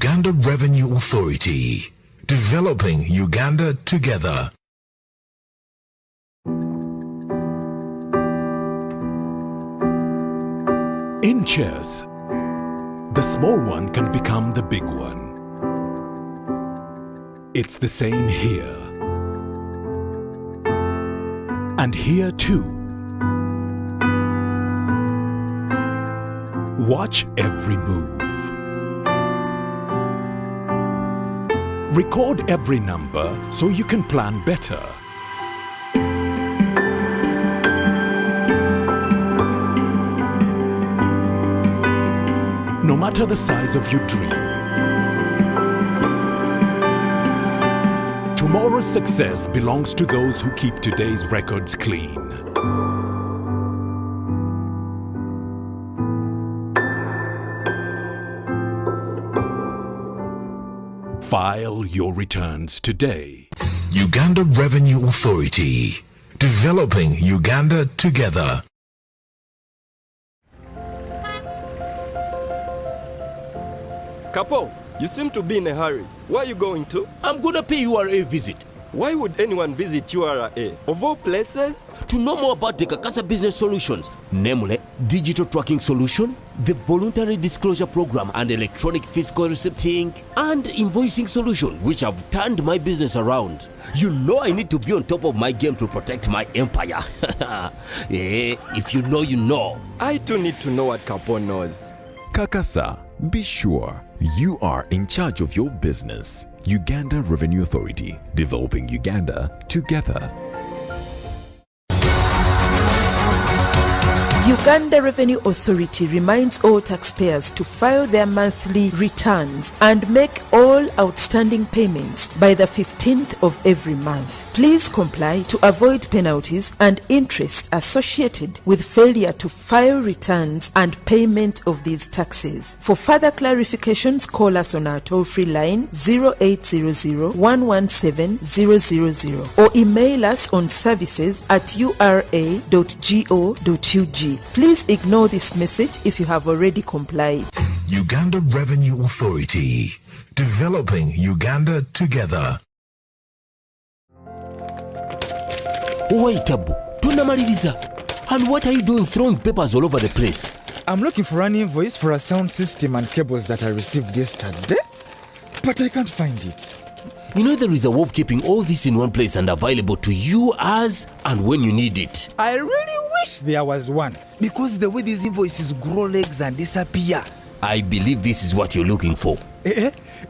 Uganda Revenue Authority, developing Uganda together. In chess, the small one can become the big one. It's the same here. And here too. Watch every move. Record every number so you can plan better. No matter the size of your dream, tomorrow's success belongs to those who keep today's records clean. File your returns today. Uganda Revenue Authority, developing Uganda together. Kapo, you seem to be in a hurry. Where are you going to? I'm gonna pay URA visit. Why would anyone visit URA? Of all places? To know more about the Kakasa Business Solutions, namely digital tracking solution, the voluntary disclosure program and electronic fiscal receipting and invoicing solution, which have turned my business around. You know I need to be on top of my game to protect my empire. If you know, you know. I too need to know what Kapo knows. Kakasa, be sure you are in charge of your business. Uganda Revenue Authority, developing Uganda together. Uganda Revenue Authority reminds all taxpayers to file their monthly returns and make all outstanding payments by the 15th of every month. Please comply to avoid penalties and interest associated with failure to file returns and payment of these taxes. For further clarifications, call us on our toll-free line 0800-117-000 or email us on services@ura.go.ug. Please ignore this message if you have already complied. Uganda Revenue Authority, developing Uganda together. Wait, Abu, tunamaliliza. And what are you doing throwing papers all over the place? I'm looking for an invoice for a sound system and cables that I received yesterday, but I can't find it. You know there is a way of keeping all this in one place and available to you as and when you need it. I really wish there was one, because the way these invoices grow legs and disappear. I believe this is what you're looking for.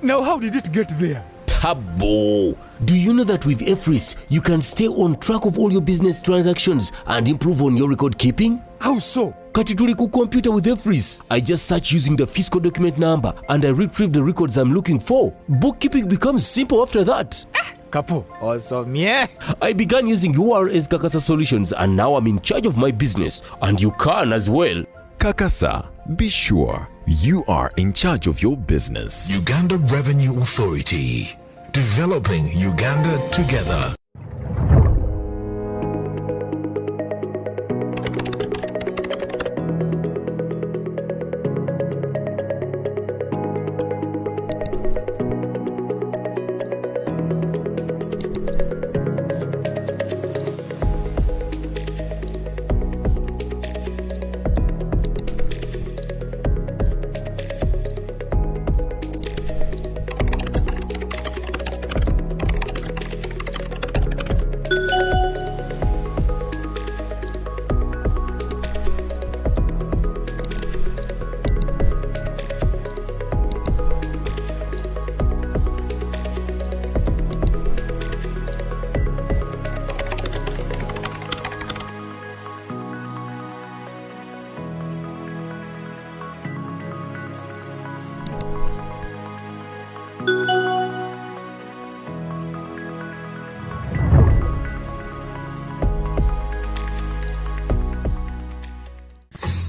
Now how did it get there? Tabo! Do you know that with EFRIS, you can stay on track of all your business transactions and improve on your record keeping? How so? Kati tuli ku computer with EFRIS. I just search using the fiscal document number and I retrieve the records I'm looking for. Bookkeeping becomes simple after that. Kapo, awesome, yeah. I began using URA's Kakasa Solutions and now I'm in charge of my business. And you can as well. Kakasa, be sure you are in charge of your business. Uganda Revenue Authority, developing Uganda together.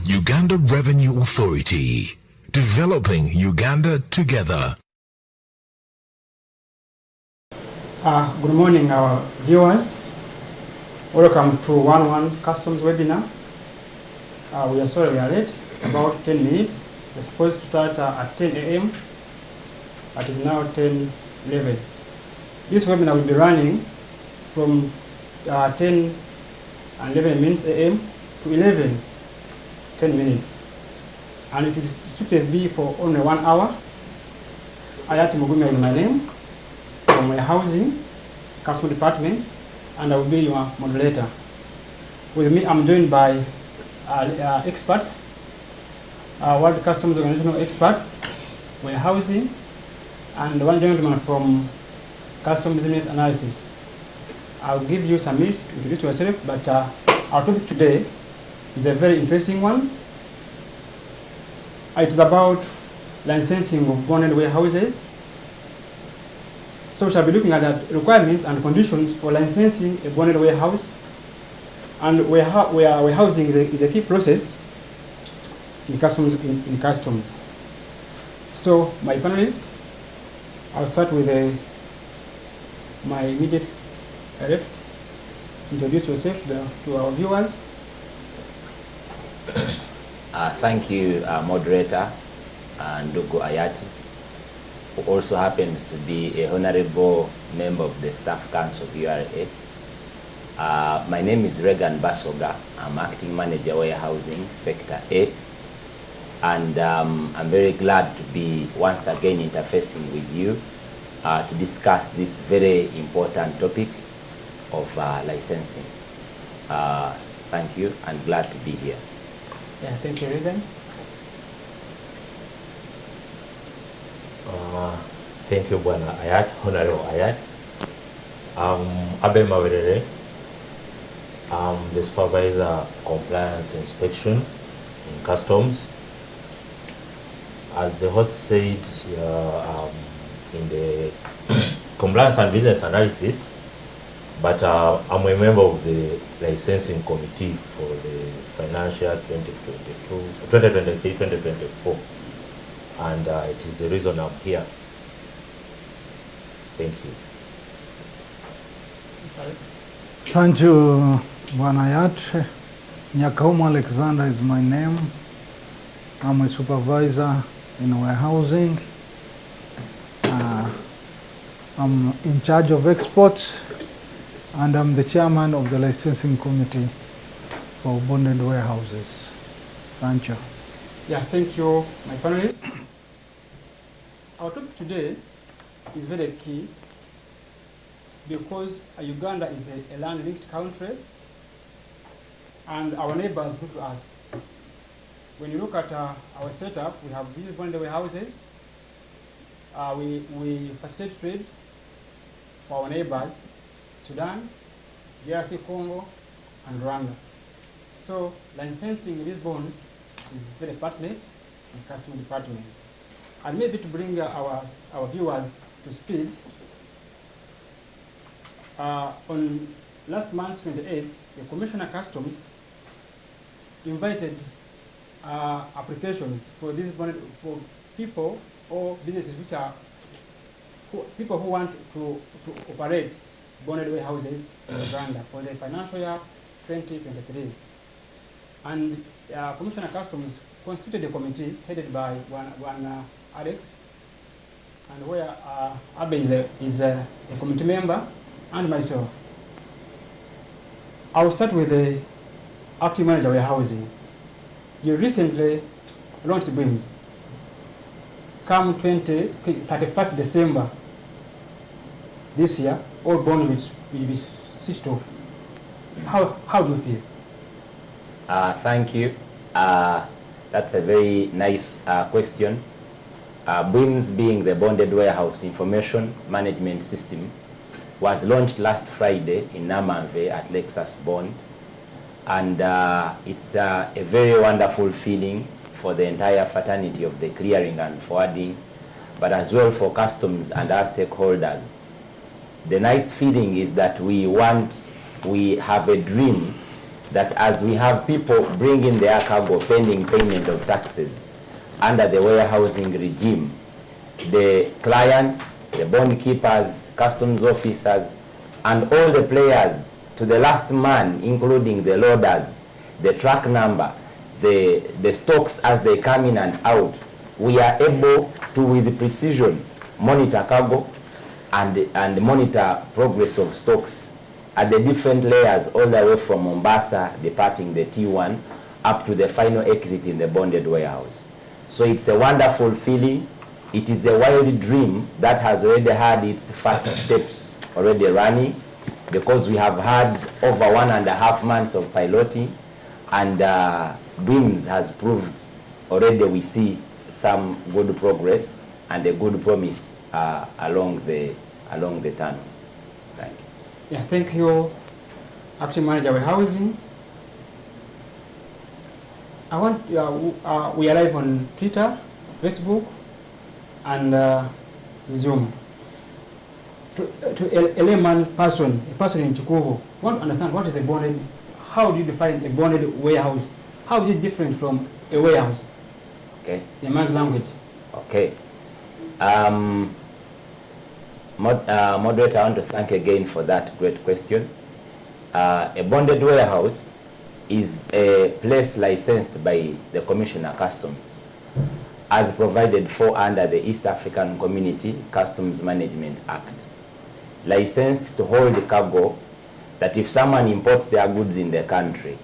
Uganda Revenue Authority, developing Uganda together. Good morning, our viewers. Welcome to 1-1 Customs webinar. We are sorry we are late, about 10 minutes. We're supposed to start at 10 a.m. It is now 10:11. This webinar will be running from 10 and 11 minutes a.m. to 11:10 minutes. And it will strictly be for only 1 hour. Ayati Mugumya is my name, from my housing, customer department, and I will be your moderator. With me, I'm joined by experts, World Customs Organizational experts, warehousing, and one gentleman from Custom Business Analysis. I'll give you some minutes to introduce yourself, but our topic today is a very interesting one. It is about licensing of bonded warehouses. So we shall be looking at the requirements and conditions for licensing a bonded warehouse. And warehousing is a key process in customs. So my panelists, I'll start with my immediate left. Introduce yourself to our viewers. Thank you, moderator, Ndugu Ayati, who also happens to be a honorable member of the Staff Council of URA. My name is Regan Basoga. I'm acting manager warehousing sector A, and I'm very glad to be once again interfacing with you to discuss this very important topic of licensing. Thank you, and glad to be here. Yeah, thank you, Regan. Thank you, Bwana Ayat, Honorable Ayat. Abe Mawerere. I'm the supervisor compliance inspection in customs. As the host said, in the compliance and business analysis, but I'm a member of the licensing committee for the financial 2023-2024, and it is the reason I'm here. Thank you. Thank you, Bwanayat. Nyakauma Alexander is my name. I'm a supervisor in warehousing. I'm in charge of exports, and I'm the chairman of the licensing committee for bonded warehouses. Thank you. Yeah, thank you, my panelists. Our topic today is very key because Uganda is a land-linked country, and our neighbors look to us. When you look at our setup, we have these bonded warehouses. We facilitate trade for our neighbors, Sudan, DRC Congo, and Rwanda. So licensing these bonds is very pertinent in customs department. And maybe to bring our viewers to speed, on last month 28th, the Commissioner of Customs invited applications for this bond for people or businesses which are people who want to operate bonded warehouses in Uganda for the financial year 2023. And Commissioner of Customs constituted a committee headed by one Alex, and where Abe is a committee member, and myself. I will start with the acting manager warehousing. You recently launched BIMS. Come 31st December this year, all bonds will be switched off. How do you feel? Thank you. That's a very nice question. BIMS, being the Bonded Warehouse Information Management System, was launched last Friday in Namanve at Lexus Bond. And it's a very wonderful feeling for the entire fraternity of the clearing and forwarding, but as well for customs and our stakeholders. The nice feeling is that we have a dream that as we have people bring in their cargo pending payment of taxes under the warehousing regime, the clients, the bond keepers, customs officers, and all the players to the last man, including the loaders, the truck number, the stocks as they come in and out, we are able to, with precision, monitor cargo, and monitor progress of stocks at the different layers all the way from Mombasa departing the T1 up to the final exit in the bonded warehouse. So it's a wonderful feeling. It is a wild dream that has already had its first steps already running, because we have had over 1.5 months of piloting, and BIMS has proved already we see some good progress and a good promise along the tunnel. Thank you. Yeah, thank you, Acting Manager of Housing. I want we are live on Twitter, Facebook, and Zoom. To a layman's person, a person in Chikubu, want to understand what is a bonded. How do you define a bonded warehouse? How is it different from a warehouse? Okay. The man's language. Okay. Moderator, I want to thank again for that great question. A bonded warehouse is a place licensed by the Commissioner Customs as provided for under the East African Community Customs Management Act. Licensed to hold the cargo that if someone imports their goods in the country,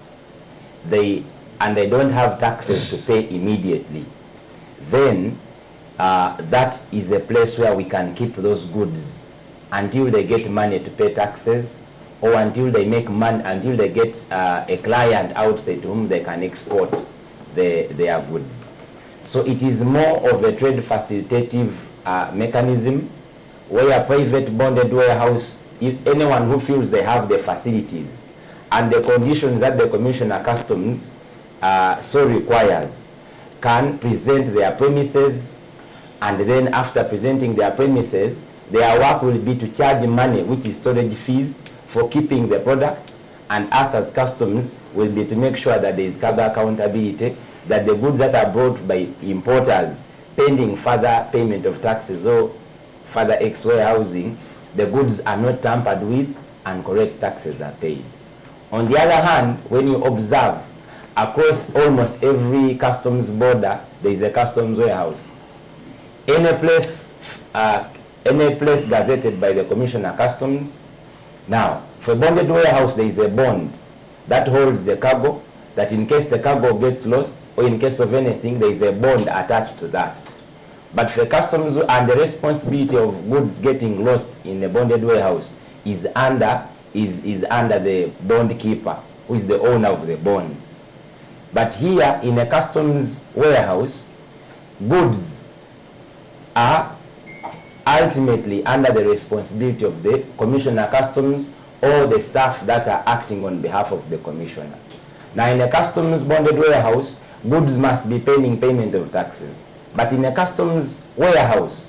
they don't have taxes to pay immediately, then that is a place where we can keep those goods until they get money to pay taxes, or until they make money, until they get a client outside to whom they can export their goods. So it is more of a trade facilitative mechanism, where a private bonded warehouse, if anyone who feels they have the facilities and the conditions that the Commissioner Customs so requires, can present their premises, and then after presenting their premises, their work will be to charge money, which is storage fees, for keeping the products, and us as customs will be to make sure that there is cargo accountability, that the goods that are brought by importers pending further payment of taxes or further ex-warehousing, the goods are not tampered with and correct taxes are paid. On the other hand, when you observe across almost every customs border, there is a customs warehouse. Any place gazetted by the Commissioner Customs. Now, for a bonded warehouse, there is a bond that holds the cargo, that in case the cargo gets lost, or in case of anything, there is a bond attached to that. But for customs, and the responsibility of goods getting lost in a bonded warehouse is under the bond keeper, who is the owner of the bond. But here in a customs warehouse, goods are ultimately under the responsibility of the Commissioner Customs or the staff that are acting on behalf of the Commissioner. Now, in a customs bonded warehouse, goods must be paying payment of taxes. But in a customs warehouse,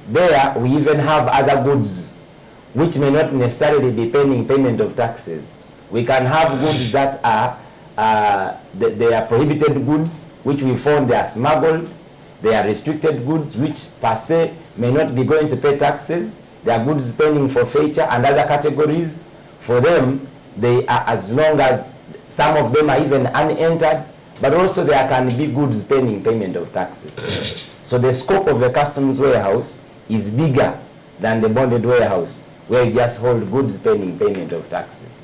there we even have other goods which may not necessarily be paying payment of taxes. We can have goods that are they are prohibited goods, which we found they are smuggled. They are restricted goods, which per se may not be going to pay taxes. There are goods paying forfeiture and other categories. For them, they are, as long as some of them are even unentered, but also there can be goods paying payment of taxes. So the scope of the customs warehouse is bigger than the bonded warehouse, where you just hold goods paying payment of taxes.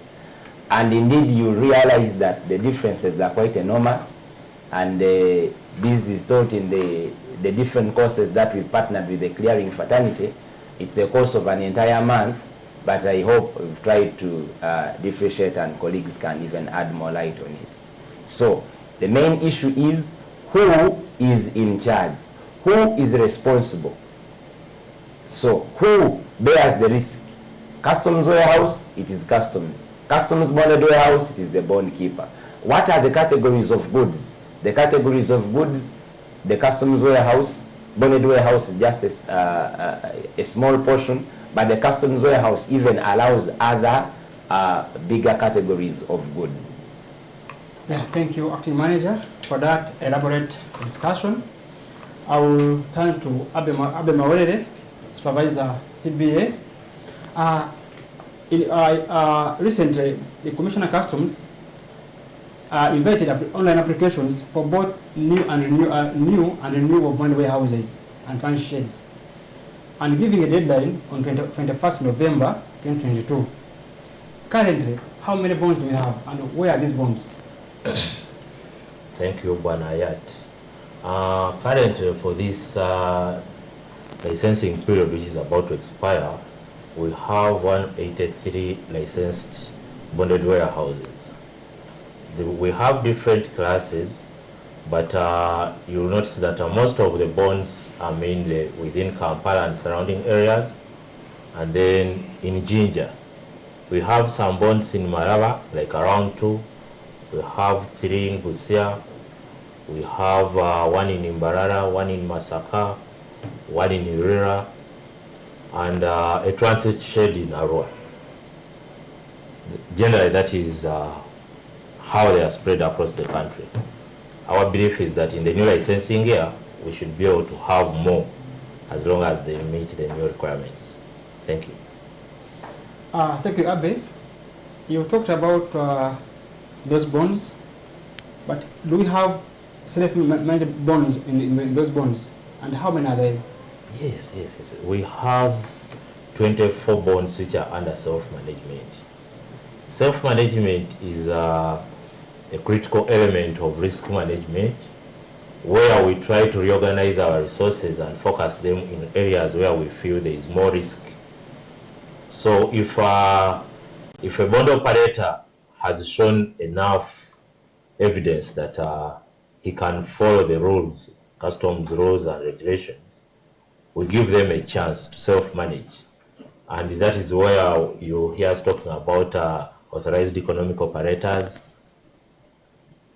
And indeed, you realize that the differences are quite enormous, and this is taught in the different courses that we've partnered with the clearing fraternity. It's a course of an entire month, but I hope we've tried to differentiate, and colleagues can even add more light on it. So the main issue is who is in charge, who is responsible. So who bears the risk? Customs warehouse, it is customs. Customs bonded warehouse, it is the bond keeper. What are the categories of goods? The categories of goods, the customs warehouse, bonded warehouse is just a small portion, but the customs warehouse even allows other bigger categories of goods. Yeah, thank you, Acting Manager, for that elaborate discussion. I will turn to Abe Mawerere, Supervisor CBA. Recently, the Commissioner Customs invited online applications for both new and renewal bond warehouses and transit sheds. and giving a deadline on 21st November 2022. Currently, how many bonds do we have and where are these bonds? Thank you, Bwana Hayat. Currently, for this licensing period, which is about to expire, we have 183 licensed bonded warehouses. We have different classes, but you'll notice that most of the bonds are mainly within Kampala and surrounding areas, and then in Jinja. We have some bonds in Maraba, like around 2. We have 3 in Busia. We have 1 in Imbarara, 1 in Masaka, 1 in Irira, and a transit shed in Arua. Generally, that is how they are spread across the country. Our belief is that in the new licensing year, we should be able to have more as long as they meet the new requirements. Thank you. Thank you, Abe. You talked about those bonds, but do we have self-managed bonds in those bonds? And how many are they? Yes. We have 24 bonds which are under self-management. Self-management is a critical element of risk management, where we try to reorganize our resources and focus them in areas where we feel there is more risk. So if a bond operator has shown enough evidence that he can follow the rules, customs rules and regulations, we give them a chance to self-manage. And that is where you hear us talking about authorized economic operators.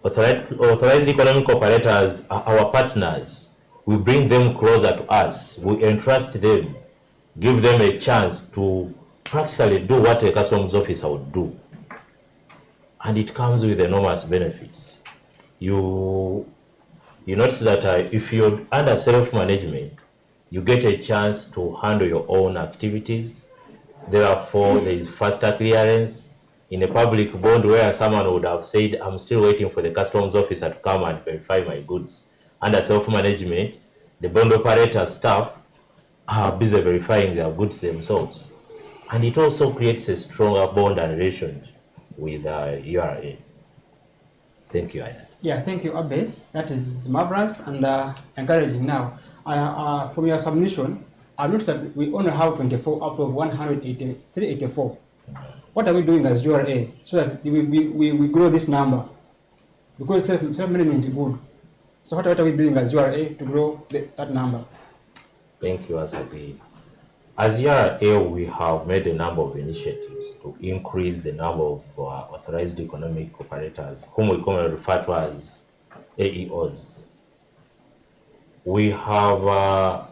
Authorized economic operators are our partners. We bring them closer to us. We entrust them, give them a chance to practically do what a customs officer would do. And it comes with enormous benefits. You notice that if you're under self-management, you get a chance to handle your own activities. Therefore, there is faster clearance. In a public bond where someone would have said, I'm still waiting for the customs officer to come and verify my goods. Under self-management, the bond operator staff are busy verifying their goods themselves. And it also creates a stronger bond and relationship with URA. Thank you, Aida. Yeah, thank you, Abe. That is marvelous and encouraging. Now, from your submission, I've noticed that we only have 24 out of 183, What are we doing as URA so that we grow this number? Because self-management is good. So what are we doing as URA to grow that number? Thank you, Asabi. As URA, we have made a number of initiatives to increase the number of authorized economic operators, whom we commonly refer to as AEOs. We have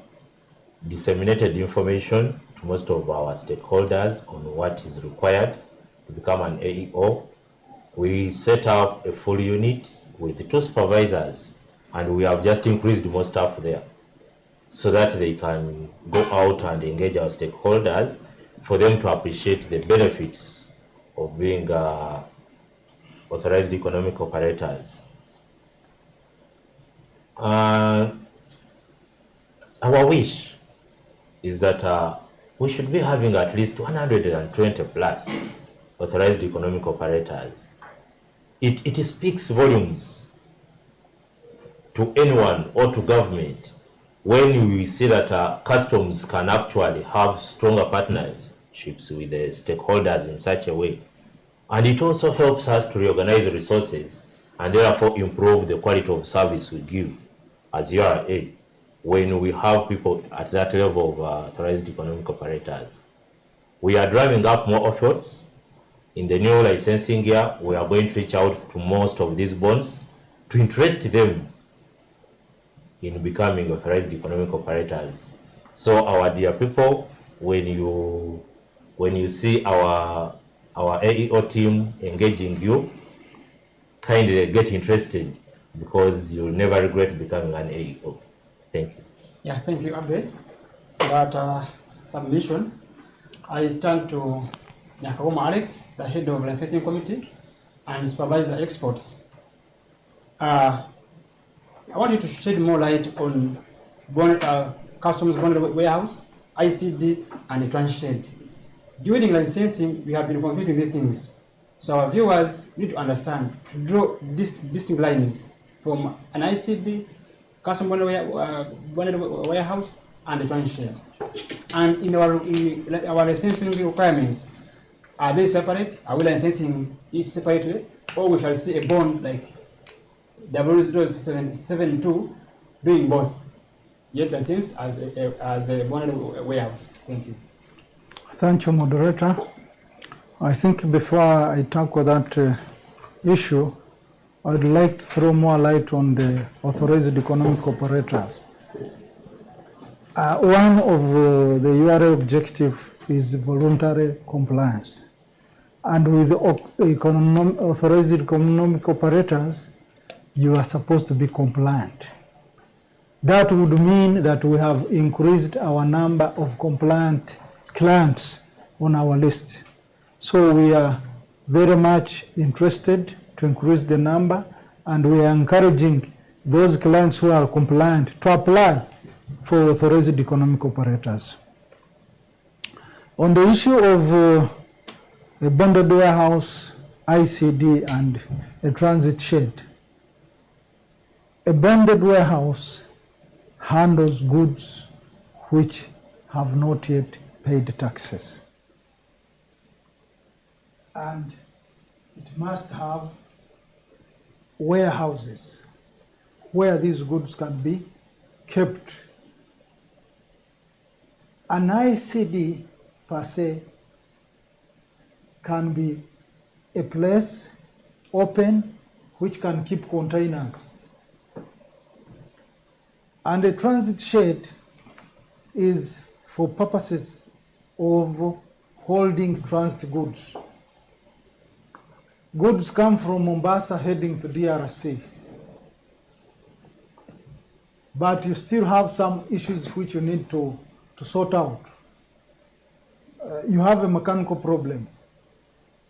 disseminated information to most of our stakeholders on what is required to become an AEO. We set up a full unit with 2 supervisors, and we have just increased more staff there, so that they can go out and engage our stakeholders for them to appreciate the benefits of being authorized economic operators. Our wish is that we should be having at least 120 plus authorized economic operators. It speaks volumes to anyone or to government when we see that customs can actually have stronger partnerships with the stakeholders in such a way. And it also helps us to reorganize resources and therefore improve the quality of service we give as URA when we have people at that level of authorized economic operators. We are driving up more efforts. In the new licensing year, we are going to reach out to most of these bonds to interest them in becoming authorized economic operators. So our dear people, when you see our AEO team engaging you, kindly get interested, because you'll never regret becoming an AEO. Thank you. Yeah, thank you, Abe, for that submission. I turn to Nyakagoma Alex, the head of the licensing committee and supervisor exports. I want you to shed more light on customs bonded warehouse ICD, and a trans shed. During licensing, we have been confusing these things. So our viewers need to understand to draw distinct lines from an ICD, custom bonded warehouse, and a trans shed. And in our licensing requirements, are they separate? Are we licensing each separately? Or we shall see a bond like 00772 doing both, yet licensed as a bonded warehouse. Thank you. Thank you, moderator. I think before I tackle that issue, I'd like to throw more light on the authorized economic operators. One of the URA objective is voluntary compliance. And with authorized economic operators, you are supposed to be compliant. That would mean that we have increased our number of compliant clients on our list. So we are very much interested to increase the number, and we are encouraging those clients who are compliant to apply for authorized economic operators. On the issue of a bonded warehouse, ICD, and a transit shed, a bonded warehouse handles goods which have not yet paid taxes. And it must have warehouses where these goods can be kept. An ICD per se can be a place open which can keep containers. And a transit shed is for purposes of holding transit goods. Goods come from Mombasa heading to DRC. But you still have some issues which you need to sort out. You have a mechanical problem.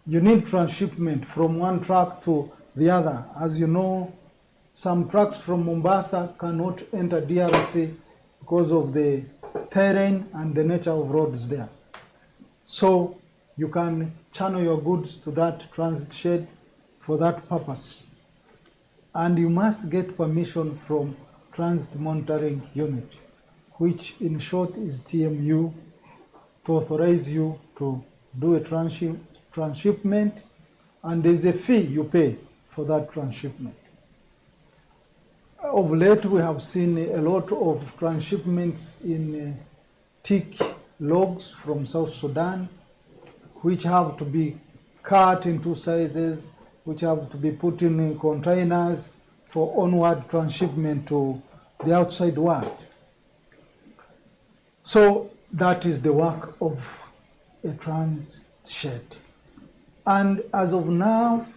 You need transshipment from one truck to the other. As you know, some trucks from Mombasa cannot enter DRC because of the terrain and the nature of roads there. So you can channel your goods to that transit shed for that purpose. And you must get permission from Transit Monitoring Unit, which in short is TMU, to authorize you to do a transshipment, and there's a fee you pay for that transshipment. Of late, we have seen a lot of transshipments in teak logs from South Sudan, which have to be cut into sizes, which have to be put in containers for onward transshipment to the outside world. So that is the work of a transit shed. And as of now,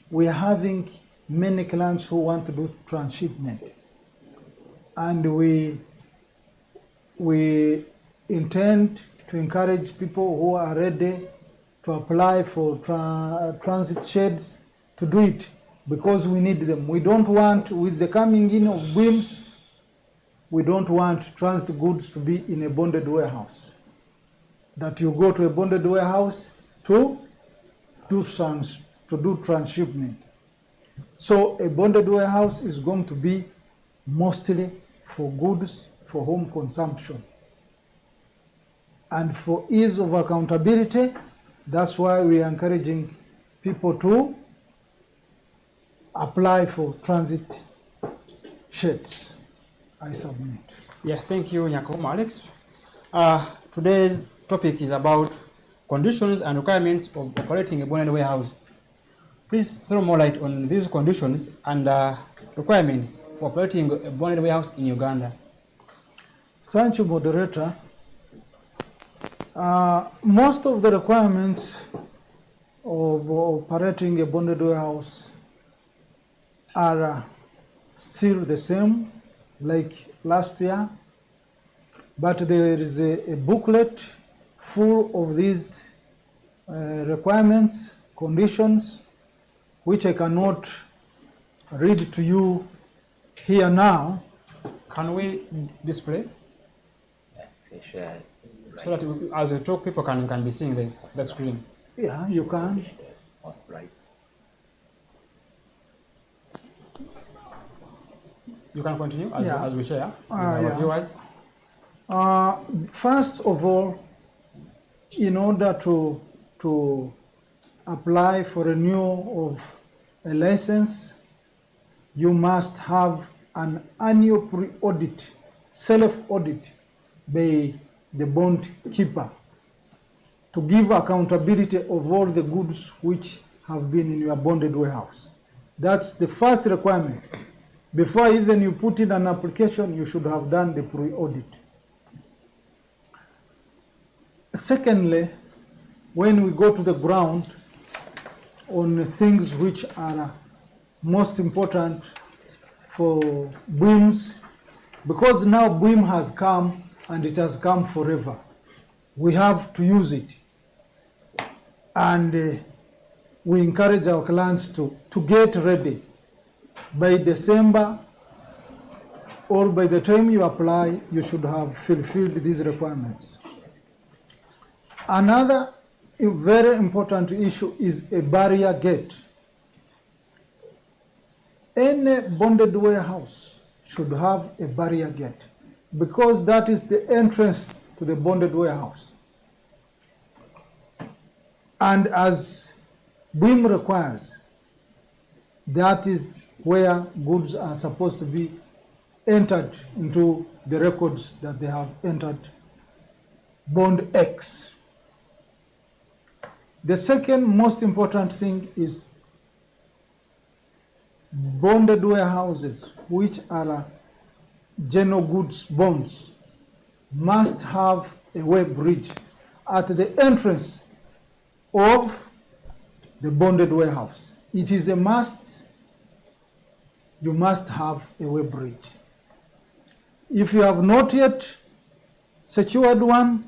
we are having many clients who want to do transshipment. And we intend to encourage people who are ready to apply for transit sheds to do it, because we need them. We don't want, with the coming in of BIMS, we don't want transit goods to be in a bonded warehouse. That you go to a bonded warehouse to do transshipment. So a bonded warehouse is going to be mostly for goods for home consumption. And for ease of accountability, that's why we are encouraging people to apply for transit sheds. I submit. Yeah, thank you, Nyakoma Alex. Today's topic is about conditions and requirements of operating a bonded warehouse. Please throw more light on these conditions and requirements for operating a bonded warehouse in Uganda. Thank you, moderator. Most of the requirements of operating a bonded warehouse are still the same like last year, but there is a booklet full of these requirements, conditions, which I cannot read to you here now. Can we display? Okay, share. So that as we talk, people can be seeing the screen. Yeah, you can. Most rights. You can continue Yeah. as we share with our Yeah. viewers. First of all, in order to apply for renewal of a license, you must have an annual pre-audit, self-audit by the bond keeper to give accountability of all the goods which have been in your bonded warehouse. That's the first requirement. Before even you put in an application, you should have done the pre-audit. Secondly, when we go to the ground on things which are most important for BWIMS, because now BWIM has come and it has come forever, we have to use it. And we encourage our clients to get ready by December, or by the time you apply, you should have fulfilled these requirements. Another very important issue is a barrier gate. Any bonded warehouse should have a barrier gate because that is the entrance to the bonded warehouse. And as BWIM requires, that is where goods are supposed to be entered into the records that they have entered Bond X. The second most important thing is bonded warehouses, which are general goods bonds, must have a way bridge at the entrance of the bonded warehouse. It is a must. You must have a way bridge. If you have not yet secured one,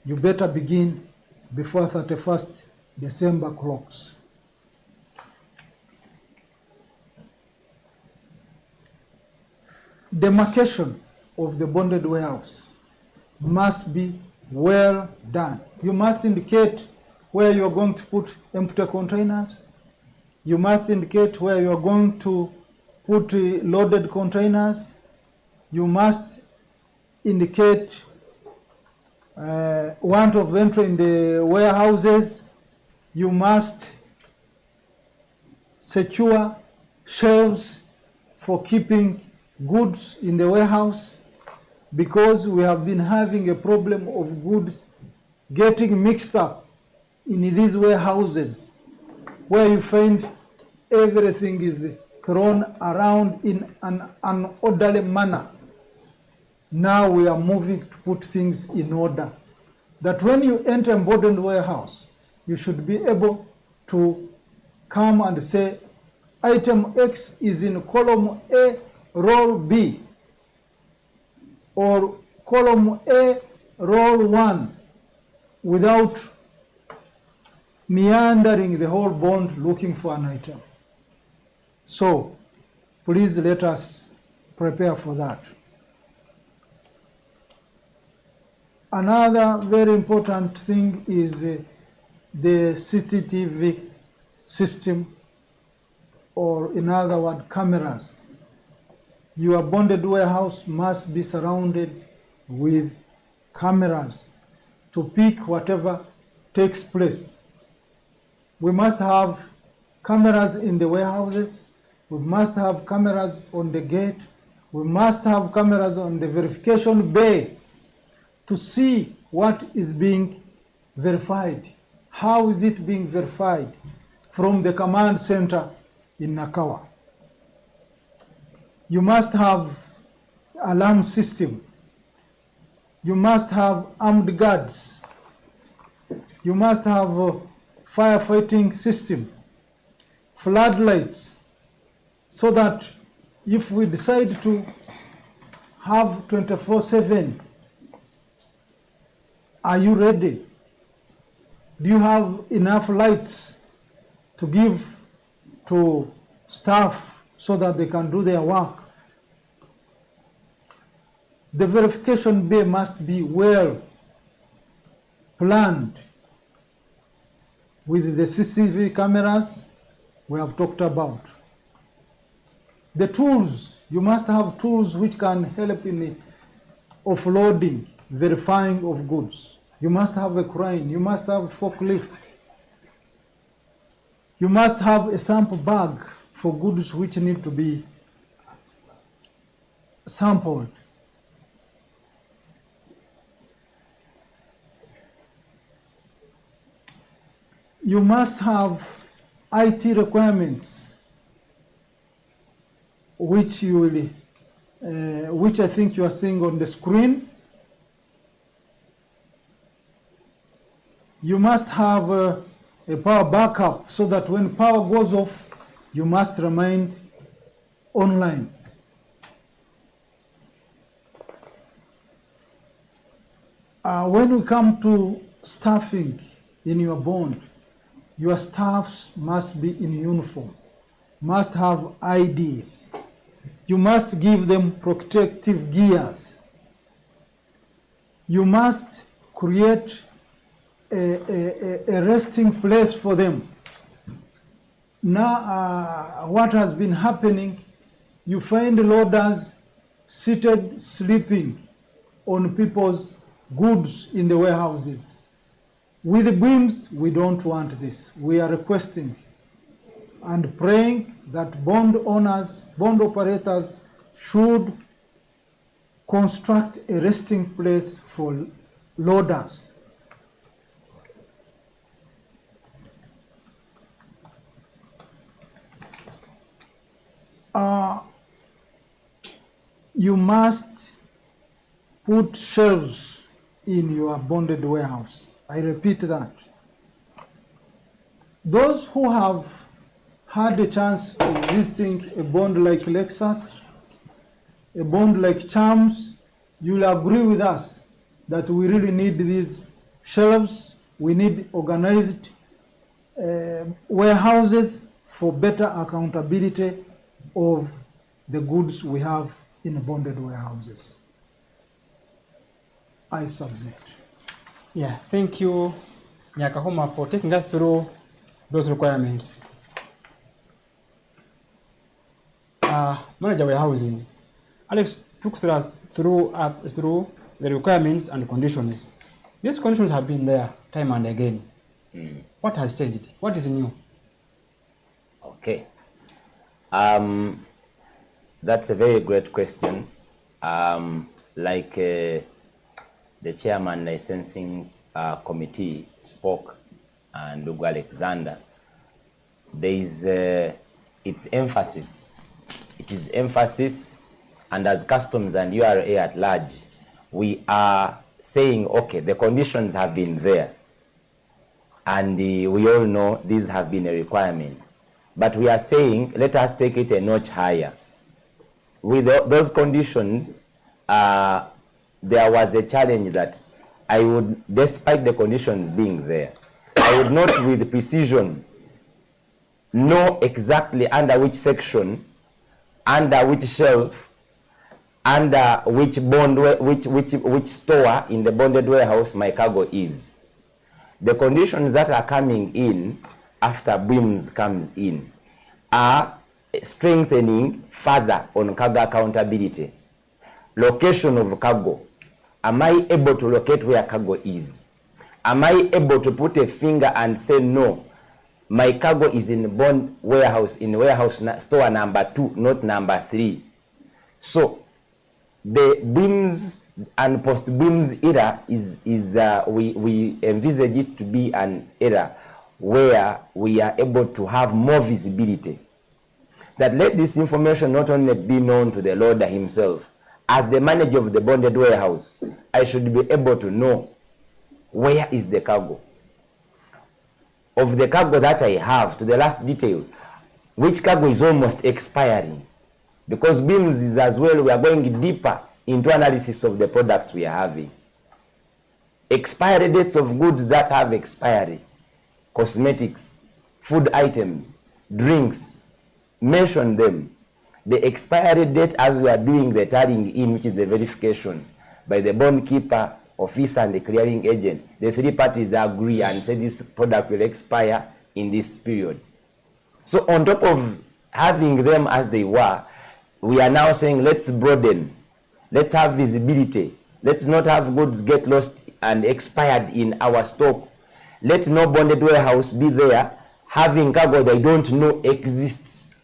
you better begin before 31st December clocks. Demarcation of the bonded warehouse must be well done. You must indicate where you are going to put empty containers. You must indicate where you are going to put loaded containers. You must indicate want of entry in the warehouses. You must secure shelves for keeping goods in the warehouse, because we have been having a problem of goods getting mixed up in these warehouses, where you find everything is thrown around in an unorderly manner. Now we are moving to put things in order, that when you enter a bonded warehouse, you should be able to come and say, item X is in column A, roll B, or column A, roll 1, without meandering the whole bond looking for an item. So please let us prepare for that. Another very important thing is the CCTV system, or in other words, cameras. Your bonded warehouse must be surrounded with cameras to pick whatever takes place. We must have cameras in the warehouses. We must have cameras on the gate. We must have cameras on the verification bay to see what is being verified. How is it being verified from the command center in Nakawa? You must have alarm system. You must have armed guards. You must have a firefighting system, floodlights, so that if we decide to have 24/7, are you ready? Do you have enough lights to give to staff so that they can do their work? The verification bay must be well planned with the CCTV cameras we have talked about. The tools, you must have tools which can help in the offloading, verifying of goods. You must have a crane, you must have a forklift. You must have a sample bag for goods which need to be sampled. You must have IT requirements, which you will, which I think you are seeing on the screen. You must have a power backup so that when power goes off, you must remain online. When we come to staffing in your bond, your staffs must be in uniform, must have IDs. You must give them protective gears. You must create a resting place for them. Now, what has been happening, you find loaders seated, sleeping on people's goods in the warehouses. With the BIMS, we don't want this. We are requesting and praying that bond owners, bond operators should construct a resting place for loaders. You must put shelves in your bonded warehouse. I repeat that. Those who have had a chance of visiting a bond like Lexus, a bond like Charms, you'll agree with us that we really need these shelves. We need organized warehouses for better accountability of the goods we have in bonded warehouses. I submit. Yeah, thank you, Nyakahoma, for taking us through those requirements. Manager warehousing, Alex took us through the requirements and conditions. These conditions have been there time and again. What has changed? What is new? Okay. That's a very great question. The chairman licensing committee spoke, and Lugu Alexander, there is its emphasis. It is emphasis, and as customs and URA at large, we are saying, okay, the conditions have been there, and we all know these have been a requirement. But we are saying, let us take it a notch higher. With those conditions, there was a challenge that I would, despite the conditions being there, I would not with precision know exactly under which section, under which shelf, under which bond, which store in the bonded warehouse my cargo is. The conditions that are coming in after BIMS comes in are strengthening further on cargo accountability. Location of cargo. Am I able to locate where cargo is? Am I able to put a finger and say, no, my cargo is in bond warehouse, in warehouse store number 2, not number 3. So the BIMS and post-BIMS era we envisage it to be an era where we are able to have more visibility. That let this information not only be known to the loader himself, as the manager of the bonded warehouse, I should be able to know where is the cargo. Of the cargo that I have, to the last detail, which cargo is almost expiring. Because BIMS is as well, we are going deeper into analysis of the products we are having. Expiry dates of goods that have expiry, cosmetics, food items, drinks, mention them. the expiry date as we are doing the tallying in, which is the verification by the bond keeper, officer, and the clearing agent, the three parties agree and say this product will expire in this period. So on top of having them as they were, we are now saying let's broaden, let's have visibility, let's not have goods get lost and expired in our stock. Let no bonded warehouse be there having cargo they don't know exists.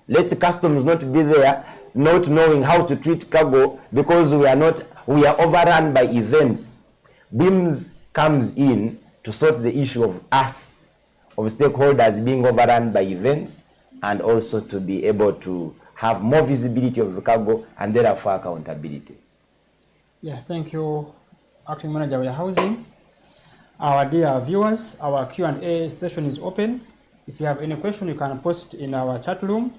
Let customs not be there not knowing how to treat cargo because we are overrun by events. BIMS comes in to sort the issue of us, of stakeholders being overrun by events, and also to be able to have more visibility of the cargo and therefore accountability. Yeah, thank you, Acting Manager Warehousing. Our dear viewers, our Q&A session is open. If you have any question, you can post in our chat room.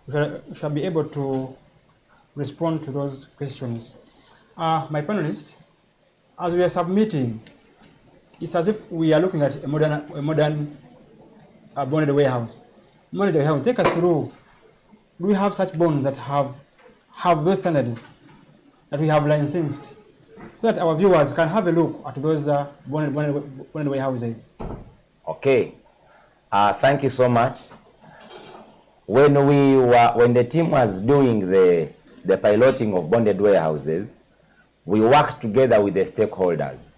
We shall be able to respond to those questions. My panelists, as we are submitting, it's as if we are looking at a modern bonded warehouse. Bonded warehouse, take us through. Do we have such bonds that have those standards that we have licensed, so that our viewers can have a look at those bonded warehouses? Okay, thank you so much. When the team was doing the piloting of bonded warehouses, we worked together with the stakeholders.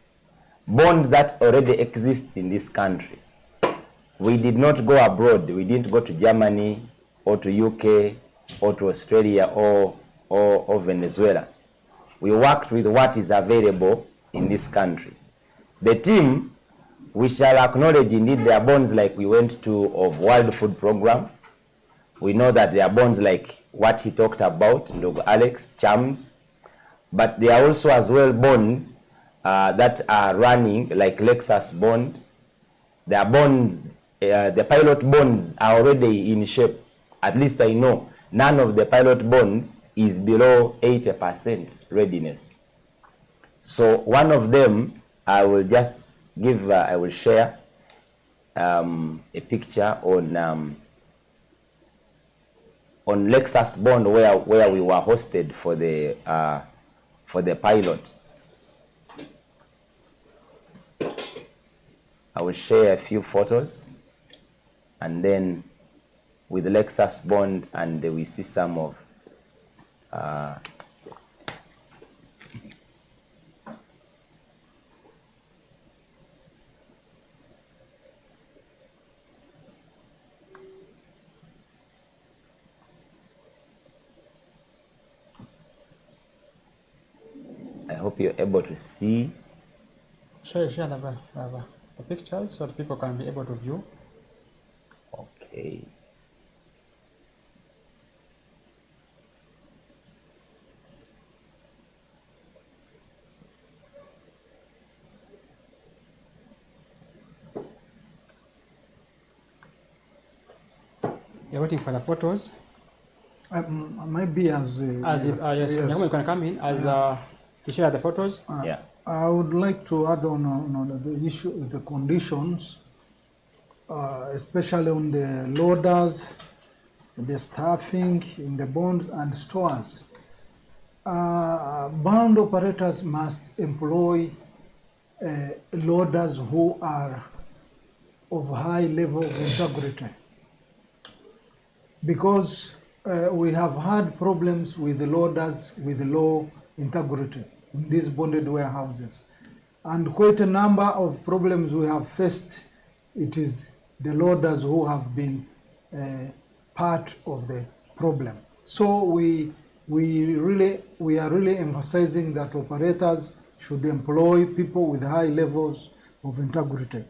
Bonds that already exist in this country. We did not go abroad. We didn't go to Germany or to UK or to Australia or Venezuela. We worked with what is available in this country. The team, we shall acknowledge indeed there are bonds like we went to of World Food Program. We know that there are bonds like what he talked about, Ndogo Alex, CHAMS, but there are also as well bonds that are running like Lexus bond. There are bonds, the pilot bonds are already in shape. At least I know none of the pilot bonds is below 80% readiness. So one of them, I will just give, I will share a picture on Lexus bond where we were hosted for the pilot. I will share a few photos, and then with Lexus bond, and we see some of I hope you're able to see. Share the pictures so that people can be able to view. Okay. You're waiting for the photos. Maybe yes, yes. You can come in as to share the photos. Yeah. I would like to add on the issue, the conditions, especially on the loaders, the staffing in the bonds and stores. Bond operators must employ loaders who are of high level of integrity, because we have had problems with the loaders with low integrity in these bonded warehouses, and quite a number of problems we have faced. It is the loaders who have been part of the problem. So we are really emphasizing that operators should employ people with high levels of integrity.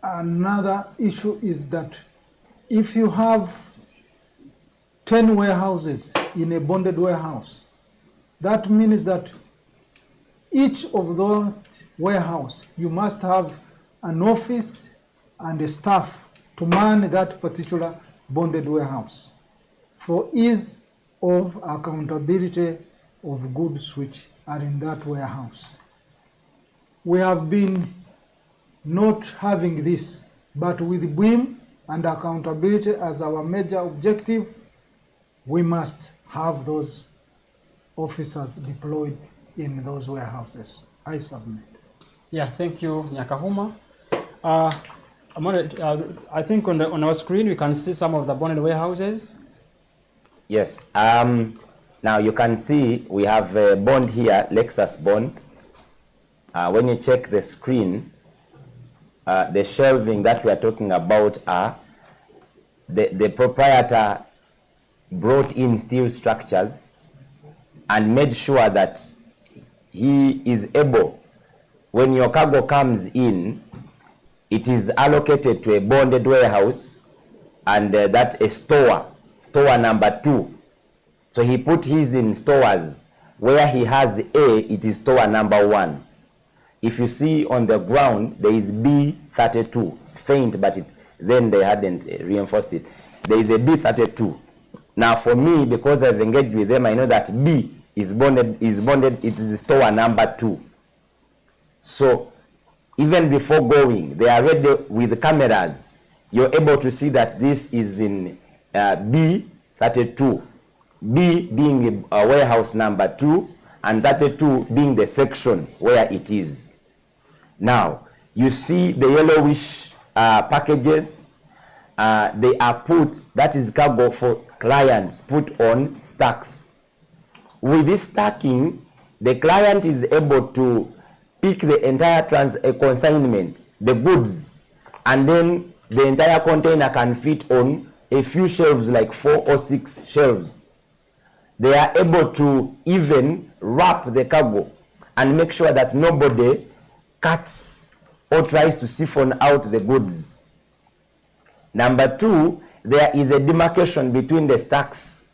Another issue is that if you have 10 warehouses in a bonded warehouse, that means that each of those warehouse, you must have an office and a staff to man that particular bonded warehouse for ease of accountability of goods which are in that warehouse. We have been not having this, but with BIM and accountability as our major objective, we must have those officers deployed in those warehouses. I submit. Yeah, thank you, Nyakahuma. I think on our screen we can see some of the bonded warehouses. Yes. Now you can see we have a bond here, Lexus bond. When you check the screen, the shelving that we are talking about are the proprietor brought in steel structures and made sure that he is able, when your cargo comes in, it is allocated to a bonded warehouse, and that a store number 2. So he put his in stores where he has A, it is store number 1. If you see on the ground, there is B32. It's faint, but then they hadn't reinforced it. There is a B32. Now for me, because I've engaged with them, I know that B is bonded, it is store number 2. So even before going, they are ready with the cameras. You're able to see that this is in B32. B being a warehouse number 2, and 32 being the section where it is. Now, you see the yellowish packages. They are put, that is cargo for clients, put on stacks. With this stacking, the client is able to pick the entire consignment, the goods, and then the entire container can fit on a few shelves, like 4 or 6 shelves. They are able to even wrap the cargo and make sure that nobody cuts or tries to siphon out the goods. Number 2, there is a demarcation between the stacks.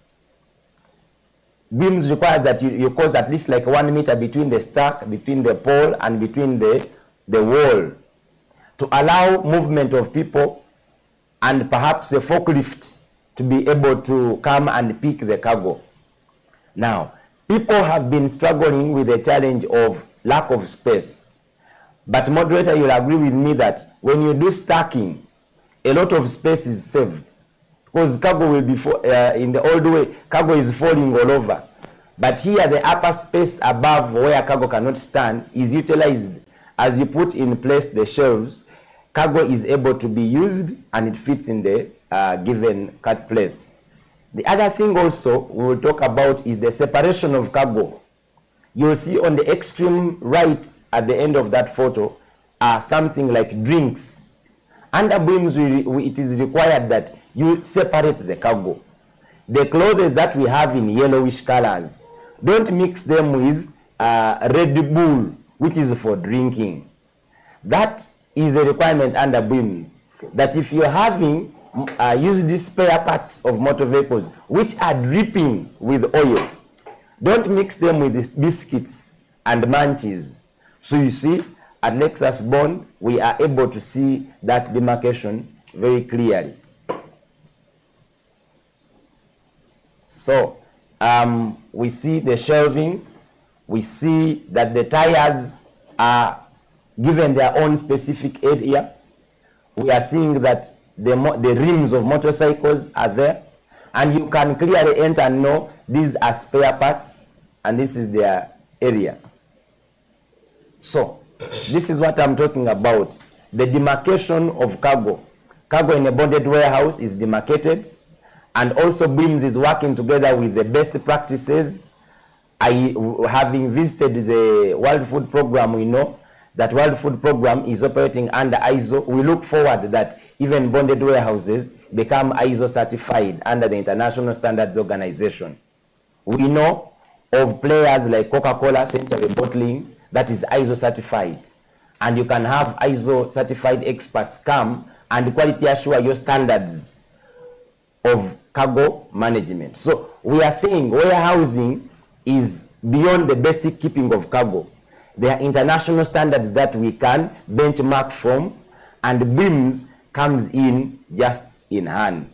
Beams requires that you cause at least like 1 meter between the stack, between the pole, and between the wall, to allow movement of people and perhaps a forklift to be able to come and pick the cargo. Now, people have been struggling with the challenge of lack of space. But moderator, you'll agree with me that when you do stacking, a lot of space is saved. Because cargo will be, in the old way, cargo is falling all over. But here, the upper space above where cargo cannot stand is utilized. As you put in place the shelves, cargo is able to be used and it fits in the given cut place. The other thing also we will talk about is the separation of cargo. You'll see on the extreme right at the end of that photo something like drinks. Under booms, it is required that you separate the cargo. The clothes that we have in yellowish colors, don't mix them with Red Bull, which is for drinking. That is a requirement under booms, that if you're having use these spare parts of motor vehicles which are dripping with oil, don't mix them with biscuits and munchies. So you see, at Lexus Bond, we are able to see that demarcation very clearly. So we see the shelving, we see that the tires are given their own specific area. We are seeing that the rims of motorcycles are there, and you can clearly enter and know these are spare parts and this is their area. So this is what I'm talking about, the demarcation of cargo. Cargo in a bonded warehouse is demarcated, and also BIMS is working together with the best practices. Having visited the World Food Program, we know that World Food Program is operating under ISO. We look forward that even bonded warehouses become ISO certified under the International Standards Organization. We know of players like Coca-Cola Century Bottling that is ISO certified. And you can have ISO certified experts come and quality assure your standards of cargo management. So we are saying warehousing is beyond the basic keeping of cargo. There are international standards that we can benchmark from, and BIMS comes in just in hand.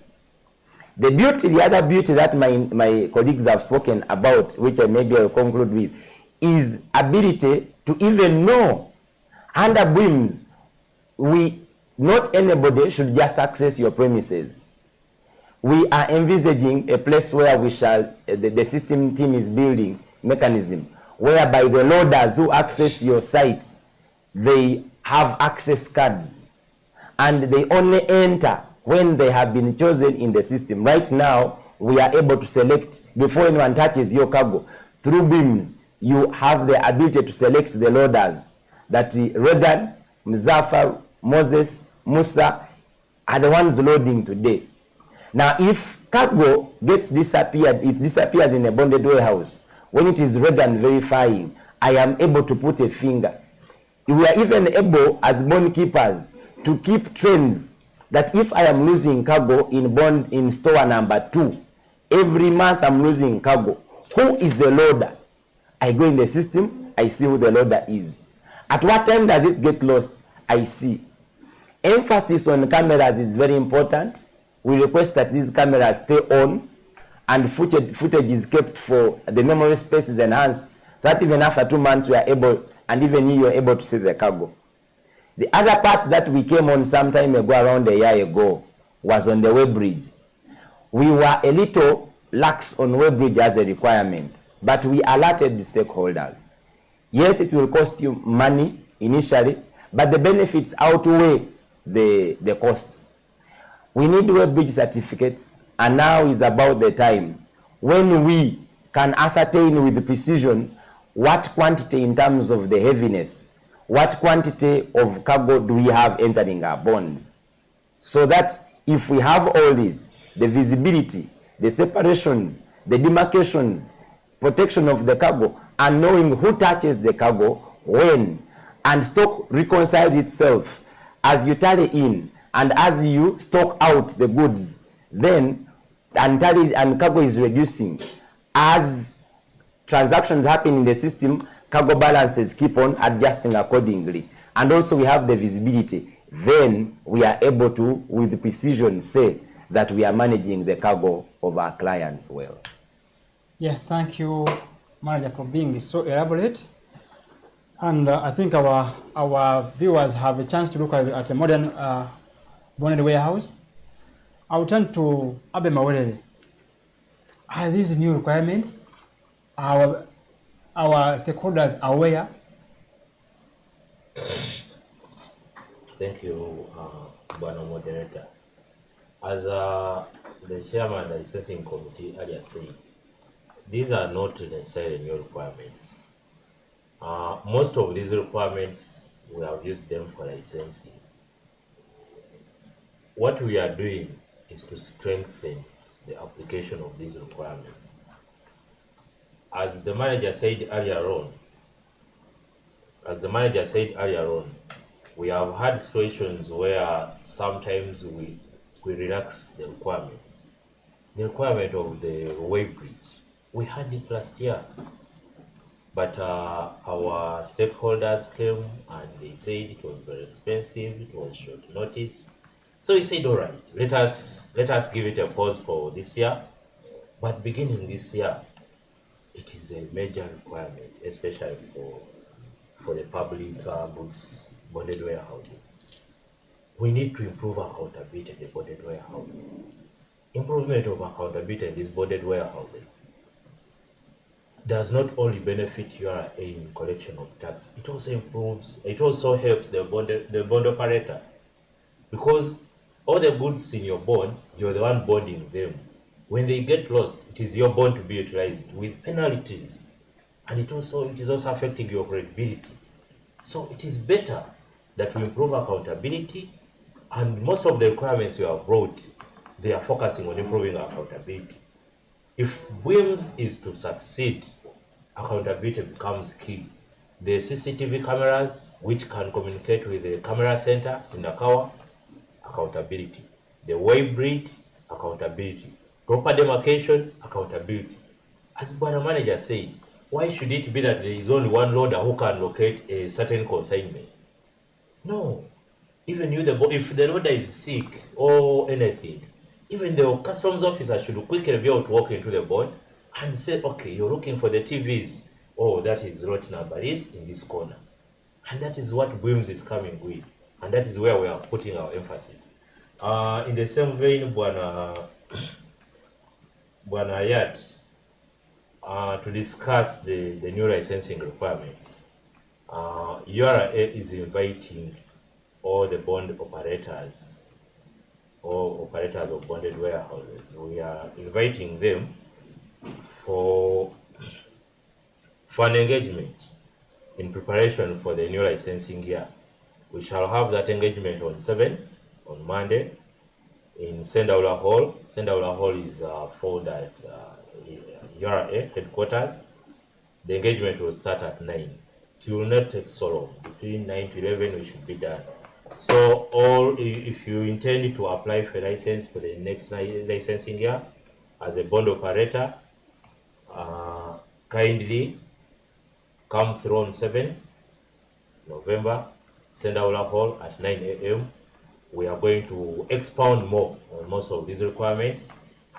The other beauty that my colleagues have spoken about, which I maybe will conclude with, is ability to even know under BIMS, not anybody should just access your premises. We are envisaging a place where we shall, the system team is building mechanism whereby the loaders who access your site, they have access cards and they only enter when they have been chosen in the system. Right now, we are able to select before anyone touches your cargo. Through BIMS, you have the ability to select the loaders that Regan, Muzaffar, Moses, Musa are the ones loading today. Now, if cargo gets disappeared, it disappears in a bonded warehouse. When it is Regan verifying, I am able to put a finger. We are even able, as bond keepers, to keep trends that if I am losing cargo in store number 2, every month I'm losing cargo. Who is the loader? I go in the system, I see who the loader is. At what time does it get lost? I see. Emphasis on cameras is very important. We request that these cameras stay on and footage is kept for the memory space is enhanced so that even after 2 months we are able, and even you are able to see the cargo. The other part that we came on some time ago, around a year ago, was on the web bridge. We were a little lax on web bridge as a requirement, but we alerted the stakeholders. Yes, it will cost you money initially, but the benefits outweigh the costs. We need web bridge certificates, and now is about the time when we can ascertain with precision what quantity in terms of the heaviness, what quantity of cargo do we have entering our bonds, so that if we have all these, the visibility, the separations, the demarcations, protection of the cargo, and knowing who touches the cargo, when, and stock reconciles itself as you tally in and as you stock out the goods, then and cargo is reducing. As transactions happen in the system, cargo balances keep on adjusting accordingly. And also we have the visibility. Then we are able to, with precision, say that we are managing the cargo of our clients well. Yeah, thank you, Manager, for being so elaborate. And I think our viewers have a chance to look at a modern bonded warehouse. I will turn to Abe Mawerere. Are these new requirements? Our stakeholders aware? Thank you, Bwana Moderator. As the chairman of the licensing committee earlier said, these are not necessarily new requirements. Most of these requirements, we have used them for licensing. What we are doing is to strengthen the application of these requirements. As the manager said earlier on, we have had situations where sometimes we relax the requirements. The requirement of the wave bridge, we had it last year, but our stakeholders came and they said it was very expensive, it was short notice. So we said, all right, let us give it a pause for this year. But beginning this year, it is a major requirement, especially for the public goods bonded warehousing. We need to improve accountability in the bonded warehousing. Improvement of accountability in this bonded warehousing does not only benefit URA in collection of tax, it also helps the bond operator, because all the goods in your bond, you're the one bonding them. When they get lost, it is your bond to be utilized with penalties, and it is also affecting your credibility. So it is better that we improve accountability, and most of the requirements we have brought, they are focusing on improving accountability. If WIMS is to succeed, accountability becomes key. The CCTV cameras, which can communicate with the camera center in Nakawa, accountability. The wave bridge, accountability. Proper demarcation, accountability. As Bwana Manager said, why should it be that there is only one loader who can locate a certain consignment? No. Even if the loader is sick or anything, even the customs officer should quickly be able to walk into the board and say, okay, you're looking for the TVs. Oh, that is lot number is in this corner. And that is what WIMS is coming with. And that is where we are putting our emphasis. In the same vein, Bwana Yat, to discuss the new licensing requirements, URA is inviting all the bond operators or operators of bonded warehouses. We are inviting them for an engagement in preparation for the new licensing year. We shall have that engagement on 7, on Monday, in Sendaula Hall. Sendaula Hall is found at URA headquarters. The engagement will start at 9. It will not take so long. Between 9 to 11, we should be done. So, if you intend to apply for a license for the next licensing year as a bond operator, kindly come through on 7 November, Sendaula Hall at 9 a.m. We are going to expound more on most of these requirements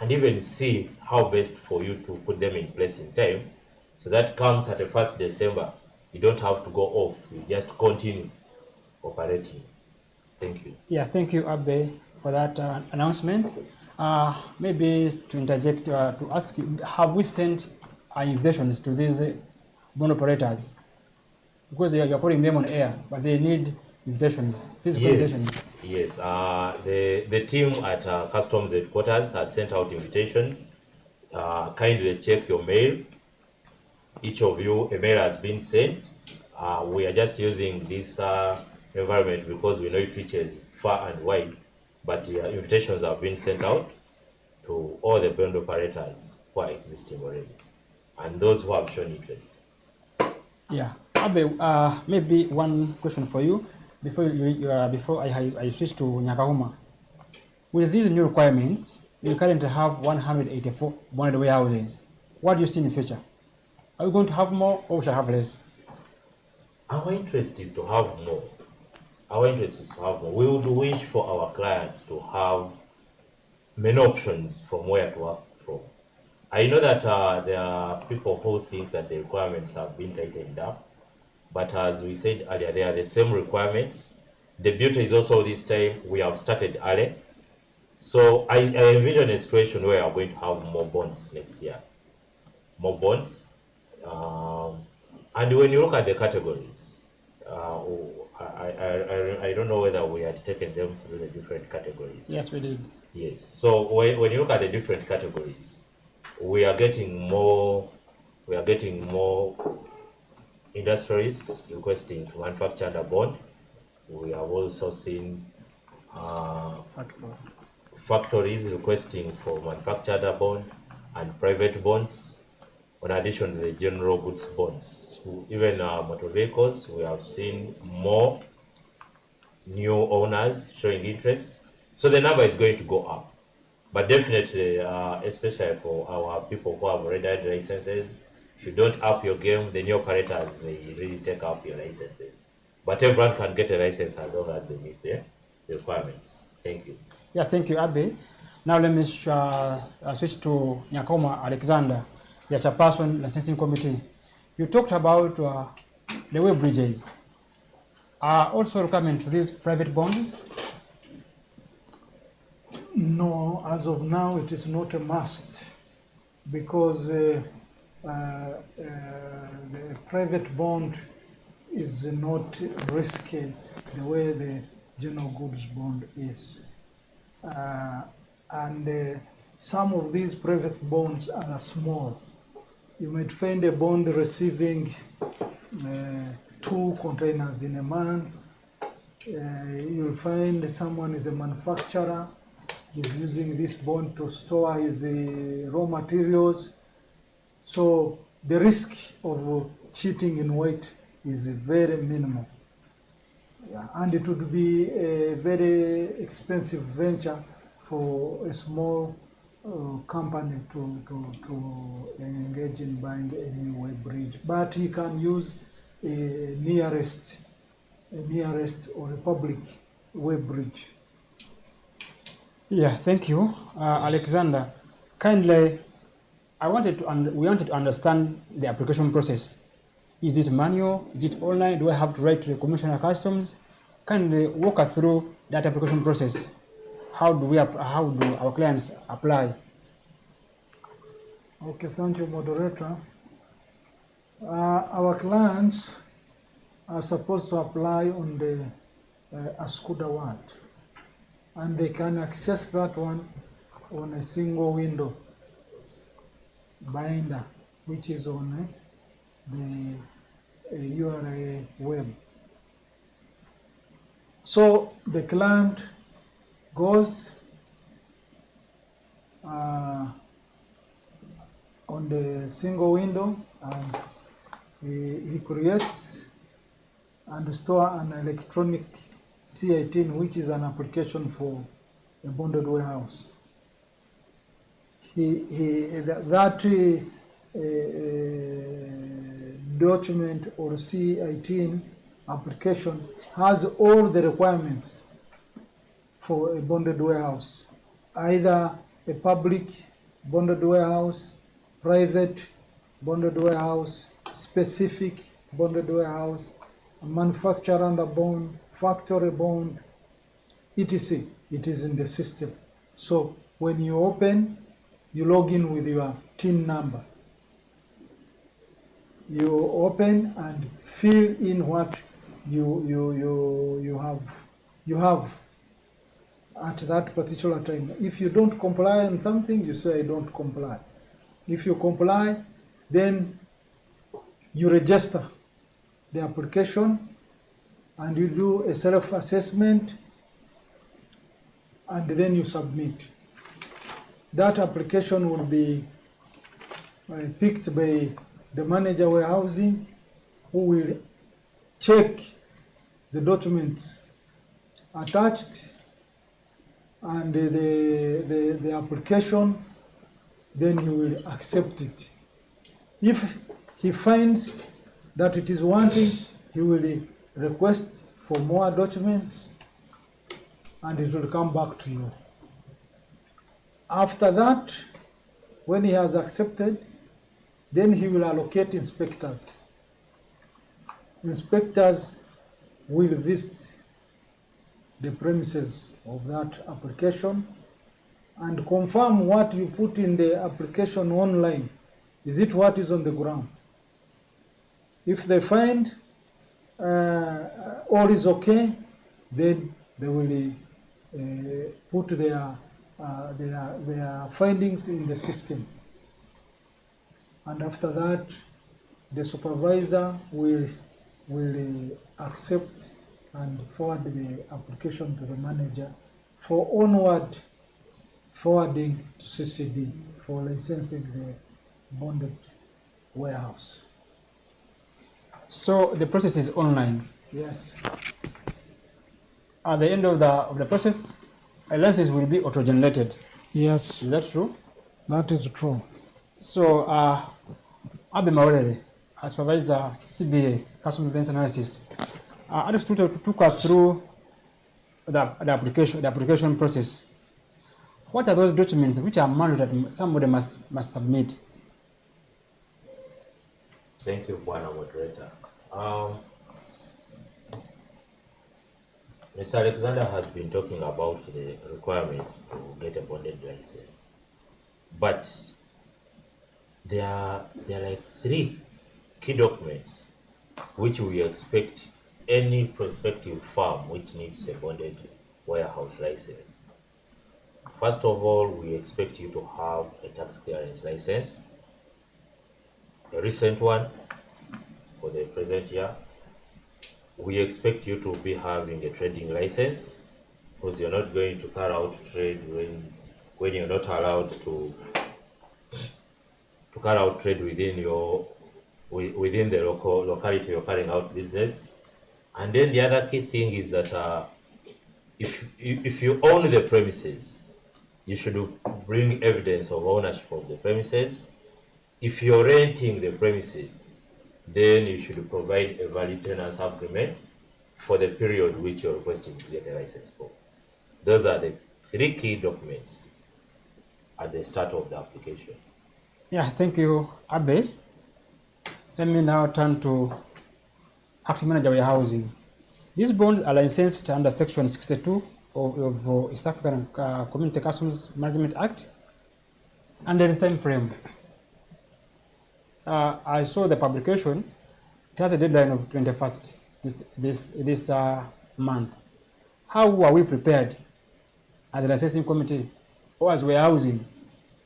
and even see how best for you to put them in place in time, so that come 31st December, you don't have to go off, you just continue operating. Thank you. Yeah, thank you, Abe, for that announcement. Maybe to interject, to ask you, have we sent invitations to these bond operators? Because you're putting them on air, but they need invitations, physical invitations. Yes, the team at Customs headquarters has sent out invitations. Kindly check your mail. Each of you, a mail has been sent. We are just using this environment because we know it reaches far and wide, but invitations have been sent out to all the bond operators who are existing already and those who have shown interest. Yeah, Abe, maybe one question for you before I switch to Nyakahuma. With these new requirements, we currently have 184 bonded warehouses. What do you see in the future? Are we going to have more or we shall have less? Our interest is to have more. We would wish for our clients to have many options from where to work from. I know that there are people who think that the requirements have been tightened up, but as we said earlier, they are the same requirements. The beauty is also this time we have started early. So I envision a situation where we are going to have more bonds next year. More bonds. And when you look at the categories, I don't know whether we had taken them through the different categories. Yes, we did. Yes. So when you look at the different categories, we are getting more industrialists requesting to manufacture under bond. We have also seen factories requesting for manufacture under bond and private bonds, in addition to the general goods bonds. Even motor vehicles, we have seen more new owners showing interest. So the number is going to go up. But definitely, especially for our people who have already had licenses, if you don't up your game, the new operators may really take up your licenses. But everyone can get a license as long as they meet the requirements. Thank you. Yeah, thank you, Abe. Now let me switch to Nyakahuma Alexander, the chairperson licensing committee. You talked about the web bridges. Are also requirement to these private bonds? No, as of now, it is not a must because the private bond is not risky the way the general goods bond is. And some of these private bonds are small. You might find a bond receiving 2 containers in a month. You'll find someone is a manufacturer, is using this bond to store his raw materials. So the risk of cheating in weight is very minimal. Yeah. And it would be a very expensive venture for a small company to engage in buying a new web bridge. But he can use a nearest or a public web bridge. Yeah, thank you, Alexander. Kindly, we wanted to understand the application process. Is it manual? Is it online? Do I have to write to the Commissioner of Customs? kindly walk us through that application process. How do our clients apply? Okay, thank you, moderator. Our clients are supposed to apply on the ASCUDA word, and they can access that one on a single window binder, which is on the URA web. So the client goes on the single window and he creates and store an electronic C18, which is an application for a bonded warehouse. That document or C18 application has all the requirements for a bonded warehouse, either a public bonded warehouse, private bonded warehouse, specific bonded warehouse, a manufacturer under bond, factory bond, etc. It is in the system. So when you open, you log in with your TIN number. You open and fill in what you have at that particular time. If you don't comply on something, you say I don't comply. If you comply, then you register the application and you do a self-assessment and then you submit. That application will be picked by the manager warehousing, who will check the documents attached and the application, then he will accept it. If he finds that it is wanting, he will request for more documents and it will come back to you. After that, when he has accepted, then he will allocate inspectors. Inspectors will visit the premises of that application and confirm what you put in the application online. Is it what is on the ground? If they find all is okay, then they will put their findings in the system. And after that, the supervisor will accept and forward the application to the manager for onward forwarding to CCD for licensing the bonded warehouse. So the process is online. Yes. At the end of the process, a license will be auto-generated. Yes. Is that true? That is true. So, Abe Maurere, as supervisor CBA, Customer Events Analysis, I just took us through the application process. What are those documents which are mandatory that somebody must submit? Thank you, Bwana Moderator. Mr. Alexander has been talking about the requirements to get a bonded license, but there are like 3 key documents which we expect any prospective firm which needs a bonded warehouse license. First of all, we expect you to have a tax clearance license, a recent one for the present year. We expect you to be having a trading license, because you're not going to carry out trade when you're not allowed to carry out trade within the locality you're carrying out business. And then the other key thing is that if you own the premises, you should bring evidence of ownership of the premises. If you're renting the premises, then you should provide a valid tenancy agreement for the period which you're requesting to get a license for. Those are the 3 key documents at the start of the application. Yeah, thank you, Abe. Let me now turn to Acting Manager Warehousing. These bonds are licensed under Section 62 of East African Community Customs Management Act, and there is time frame. I saw the publication. It has a deadline of 21st this month. How are we prepared as a licensing committee or as warehousing to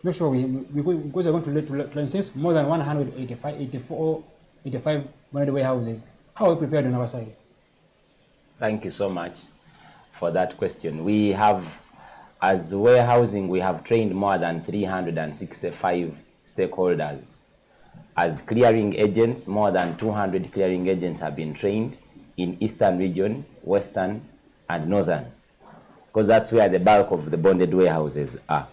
make sure because we're going to license more than 85 bonded warehouses? How are we prepared on our side? Thank you so much for that question. We have, as warehousing, we have trained more than 365 stakeholders. As clearing agents, more than 200 clearing agents have been trained in Eastern region, Western, and Northern, because that's where the bulk of the bonded warehouses are.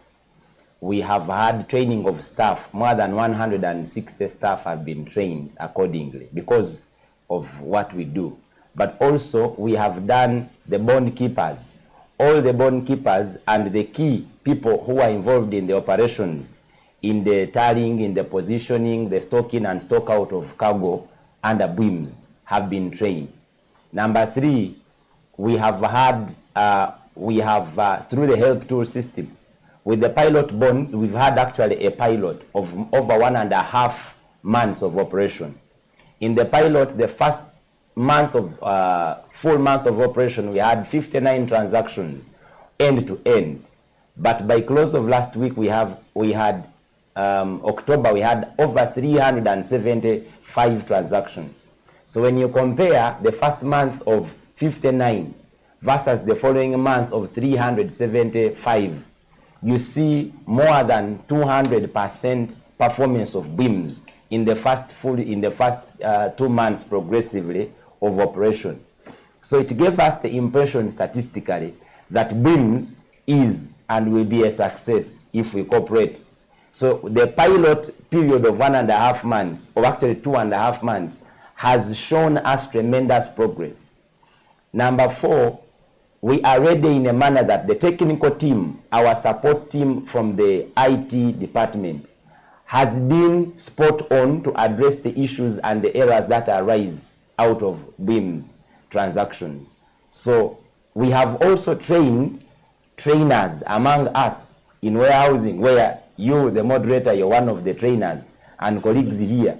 We have had training of staff. More than 160 staff have been trained accordingly because of what we do. But also we have done the bond keepers. All the bond keepers and the key people who are involved in the operations, in the tallying, in the positioning, the stocking and stock out of cargo under BWIMS have been trained. Number 3, we have had, through the help tool system, with the pilot bonds, we've had actually a pilot of over 1.5 months of operation. In the pilot, the first month of, full month of operation, we had 59 transactions end to end. But by close of last week, October, we had over 375 transactions. So when you compare the first month of 59 versus the following month of 375, you see more than 200% performance of BWIMS in the first 2 months progressively of operation. So it gave us the impression statistically that BWIMS is and will be a success if we cooperate. So the pilot period of 1.5 months, or actually 2.5 months, has shown us tremendous progress. Number 4, we are ready in a manner that the technical team, our support team from the IT department, has been spot on to address the issues and the errors that arise out of BWIMS transactions. So we have also trained trainers among us in warehousing, where you, the moderator, you're one of the trainers, and colleagues here.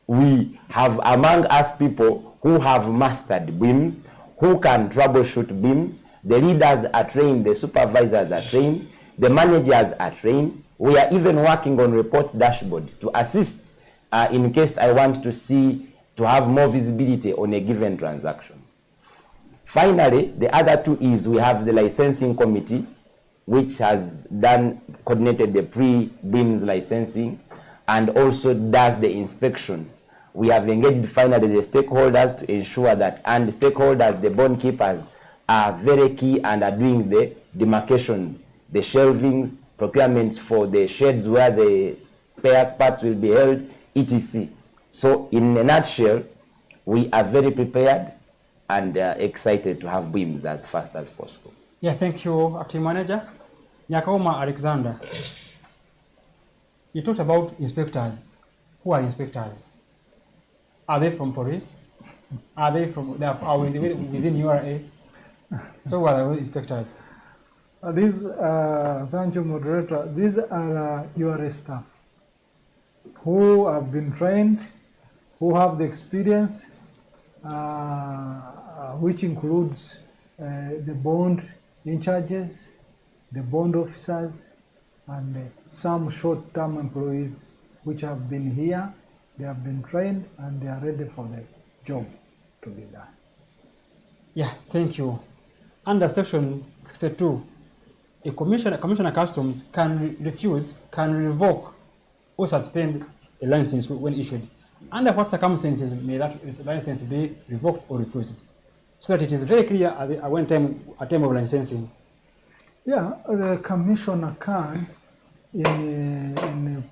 We have among us people who have mastered BWIMS, who can troubleshoot BWIMS. The leaders are trained, the supervisors are trained, the managers are trained. We are even working on report dashboards to assist in case I want to have more visibility on a given transaction. Finally, the other 2 is we have the licensing committee, which has coordinated the pre-BWIMS licensing and also does the inspection. We have engaged finally the stakeholders to ensure that, and the stakeholders, the bond keepers, are very key and are doing the demarcations, the shelvings, procurements for the sheds where the spare parts will be held, etc. So in a nutshell, we are very prepared and excited to have BWIMS as fast as possible. Yeah, thank you, Acting Manager. Nyakauma Alexander, you talked about inspectors. Who are inspectors? Are they from police? Are they within URA? So what are the inspectors? Thank you, moderator. These are URA staff who have been trained, who have the experience, which includes the bond in charges, the bond officers, and some short-term employees which have been here. They have been trained and they are ready for the job to be done. Yeah, thank you. Under Section 62, a commissioner of customs can revoke or suspend a license when issued. Under what circumstances may that license be revoked or refused? So that it is very clear at time of licensing. Yeah, the commissioner can, in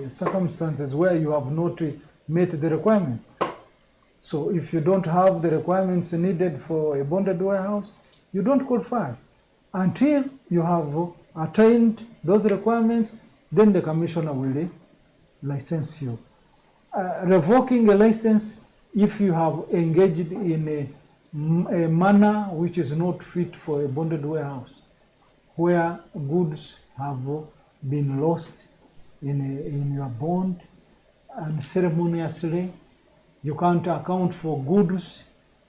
circumstances where you have not met the requirements. So if you don't have the requirements needed for a bonded warehouse, you don't qualify. Until you have attained those requirements, then the commissioner will license you. Revoking a license, if you have engaged in a manner which is not fit for a bonded warehouse, where goods have been lost in your bond unceremoniously. You can't account for goods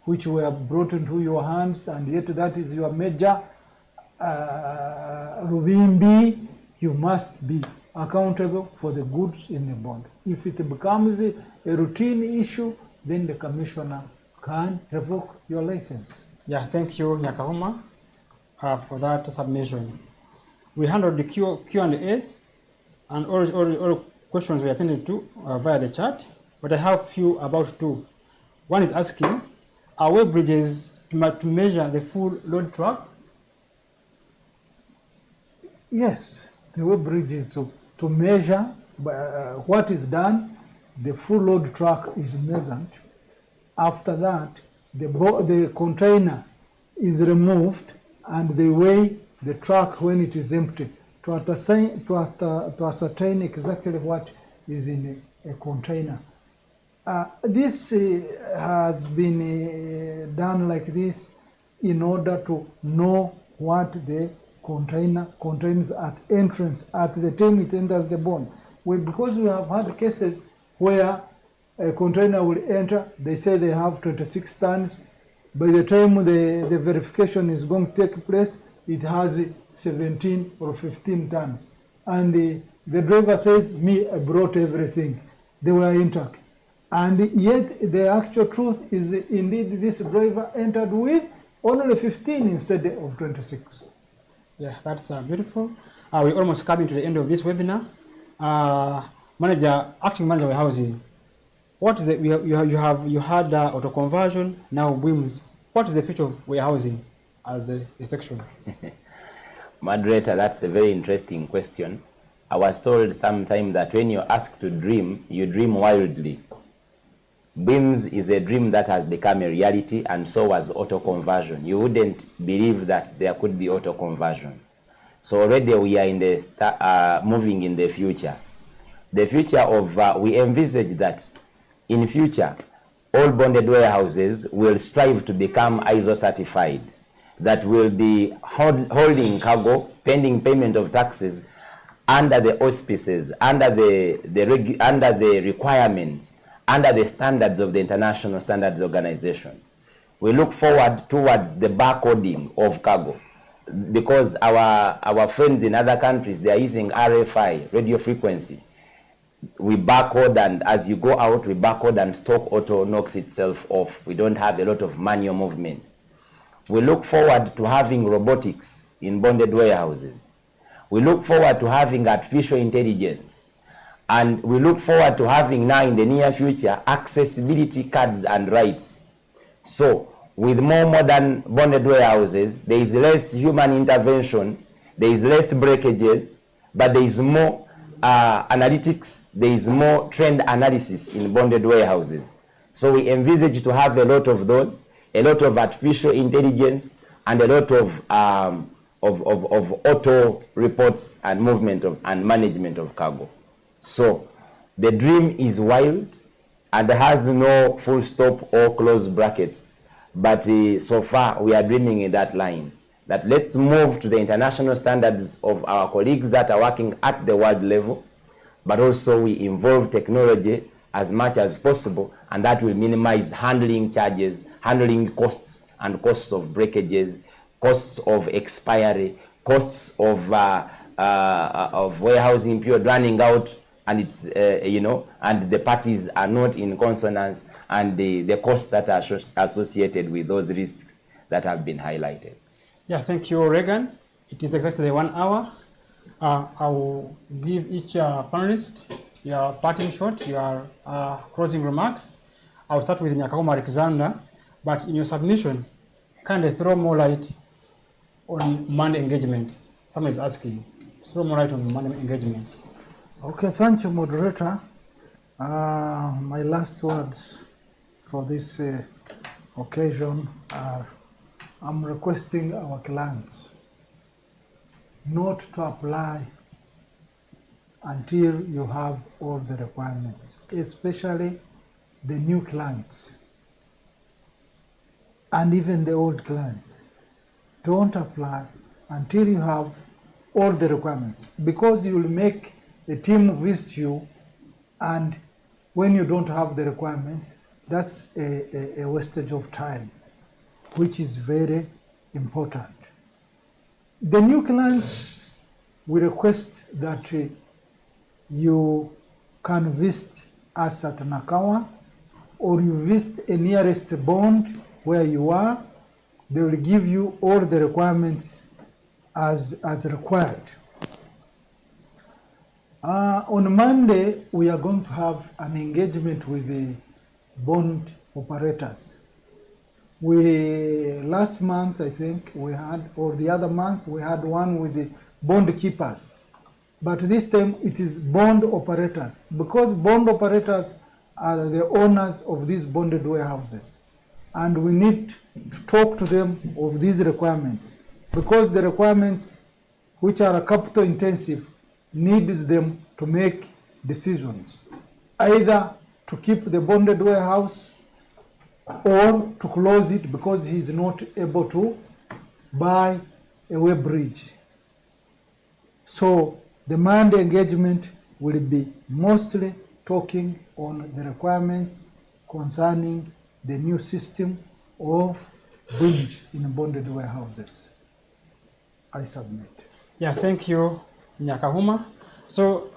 which were brought into your hands, and yet that is your major Ruvimbi. You must be accountable for the goods in the bond. If it becomes a routine issue, then the commissioner can revoke your license. Yeah, thank you, Nyakahoma, for that submission. We handled the Q&A, and all questions we attended to via the chat, but I have few about two. One is asking, are weight bridges to measure the full load truck? Yes, the weight bridge is to measure what is done. The full load truck is measured. After that, the container is removed and they weigh the truck when it is empty to ascertain exactly what is in a container. This has been done like this in order to know what the container contains at entrance at the time it enters the bond. Because we have had cases where a container will enter, they say they have 26 tons. By the time the verification is going to take place, it has 17 or 15 tons. And the driver says, me, I brought everything. They were intact. And yet the actual truth is indeed this driver entered with only 15 instead of 26. Yeah, that's beautiful. We're almost coming to the end of this webinar. Acting manager warehousing. What is it? You had auto conversion, now BIMS. What is the future of warehousing as a section? Moderator, that's a very interesting question. I was told sometime that when you're asked to dream, you dream wildly. BIMS is a dream that has become a reality, and so was auto conversion. You wouldn't believe that there could be auto conversion. So already we are in the moving in the future. The future of we envisage that in future, all bonded warehouses will strive to become ISO certified, that will be holding cargo pending payment of taxes under the auspices, under the requirements, under the standards of the International Standards Organization. We look forward towards the barcoding of cargo, because our friends in other countries, they are using RFI, radio frequency. We barcode, and as you go out, we barcode and stock auto knocks itself off. We don't have a lot of manual movement. We look forward to having robotics in bonded warehouses. We look forward to having artificial intelligence. And we look forward to having now in the near future accessibility cards and rights. So with more modern bonded warehouses, there is less human intervention, there is less breakages, but there is more analytics, there is more trend analysis in bonded warehouses. So we envisage to have a lot of those, a lot of artificial intelligence, and a lot of auto reports and movement and management of cargo. So the dream is wild and has no full stop or close brackets. But so far we are dreaming in that line, that let's move to the international standards of our colleagues that are working at the world level, but also we involve technology as much as possible, and that will minimize handling charges, handling costs, and costs of breakages, costs of expiry, costs of warehousing period running out, and it's and the parties are not in consonance, and the costs that are associated with those risks that have been highlighted. Yeah, thank you, Regan. It is exactly 1 hour. I will give each panelist your parting shot, your closing remarks. I'll start with Nyakahoma Alexander, but in your submission, kindly throw more light on demand engagement. Someone is asking, throw more light on demand engagement. Okay, thank you, moderator. My last words for this occasion are, I'm requesting our clients not to apply until you have all the requirements, especially the new clients. and even the old clients. Don't apply until you have all the requirements, because you will make the team visit you, and when you don't have the requirements, that's a wastage of time, which is very important. The new clients, we request that you can visit us at Nakawa, or you visit a nearest bond where you are. They will give you all the requirements as required. On Monday, we are going to have an engagement with the bond operators. Last month, I think, we had, or the other month, we had one with the bond keepers. But this time it is bond operators, because bond operators are the owners of these bonded warehouses. And we need to talk to them of these requirements, because the requirements, which are capital intensive, needs them to make decisions, either to keep the bonded warehouse or to close it because he is not able to buy a web bridge. So the Monday engagement will be mostly talking on the requirements concerning the new system of BIMs in bonded warehouses. I submit. Yeah, thank you, Nyakahuma. So,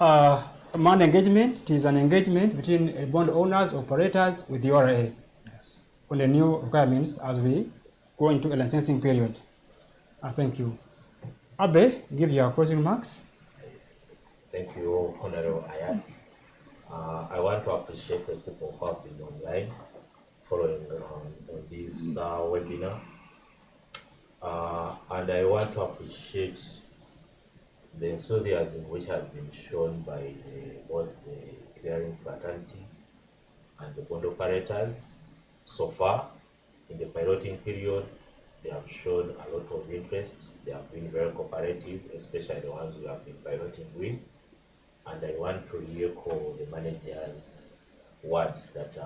Monday engagement, it is an engagement between bond owners, operators with the URA on the new requirements as we go into a licensing period. Thank you. Abe, give your closing remarks. Thank you, Honorable Ayat. I want to appreciate the people who have been online following this webinar. And I want to appreciate the enthusiasm which has been shown by both the clearing fraternity and the bond operators so far. In the piloting period, they have shown a lot of interest. They have been very cooperative, especially the ones we have been piloting with. And I want to echo the manager's words that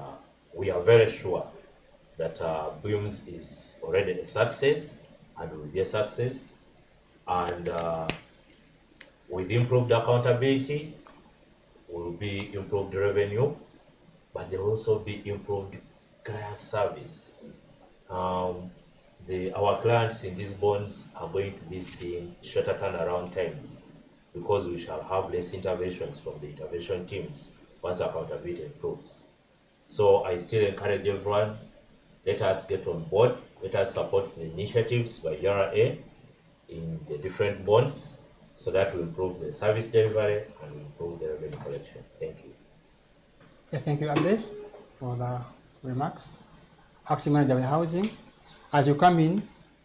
we are very sure that BIMS is already a success and will be a success. And with improved accountability, will be improved revenue, but there will also be improved client service. Our clients in these bonds are going to be seeing shorter turnaround times because we shall have less interventions from the intervention teams once accountability improves. So I still encourage everyone, let us get on board, let us support the initiatives by URA in the different bonds so that we improve the service delivery and improve the revenue collection. Thank you. Yeah, thank you, Abe, for the remarks. Acting Manager of Housing, as you come in,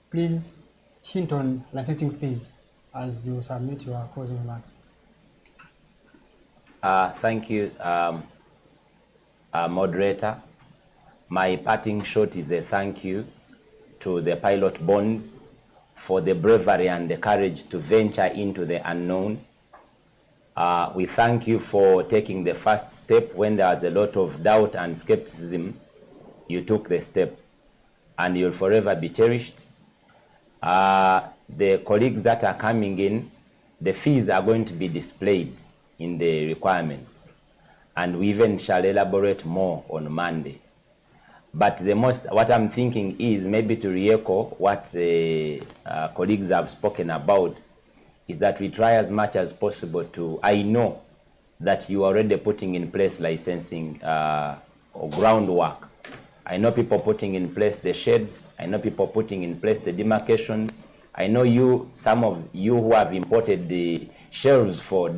please hint on licensing fees as you submit your closing remarks. Thank you, moderator. My parting shot is a thank you to the pilot bonds for the bravery and the courage to venture into the unknown. We thank you for taking the first step when there was a lot of doubt and skepticism. You took the step and you'll forever be cherished. The colleagues that are coming in, the fees are going to be displayed in the requirements, and we even shall elaborate more on Monday. But what I'm thinking is maybe to re-echo what colleagues have spoken about, is that we try as much as possible to, I know that you are already putting in place licensing or groundwork. I know people putting in place the sheds. I know people putting in place the demarcations. I know some of you who have imported the shelves for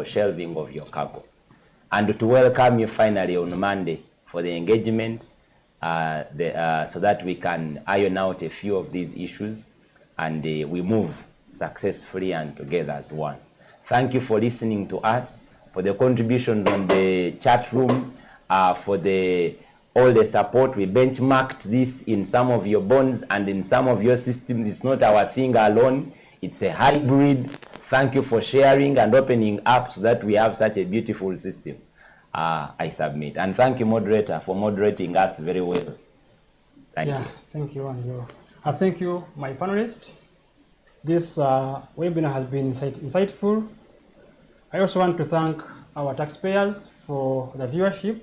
shelving of your cargo. And to welcome you finally on Monday for the engagement, so that we can iron out a few of these issues and we move successfully and together as one. Thank you for listening to us, for the contributions on the chat room, for all the support. We benchmarked this in some of your bonds and in some of your systems. It's not our thing alone. It's a hybrid. Thank you for sharing and opening up so that we have such a beautiful system. I submit. And thank you, moderator, for moderating us very well. Thank you. Thank you, and thank you, my panelists. This webinar has been insightful. I also want to thank our taxpayers for the viewership.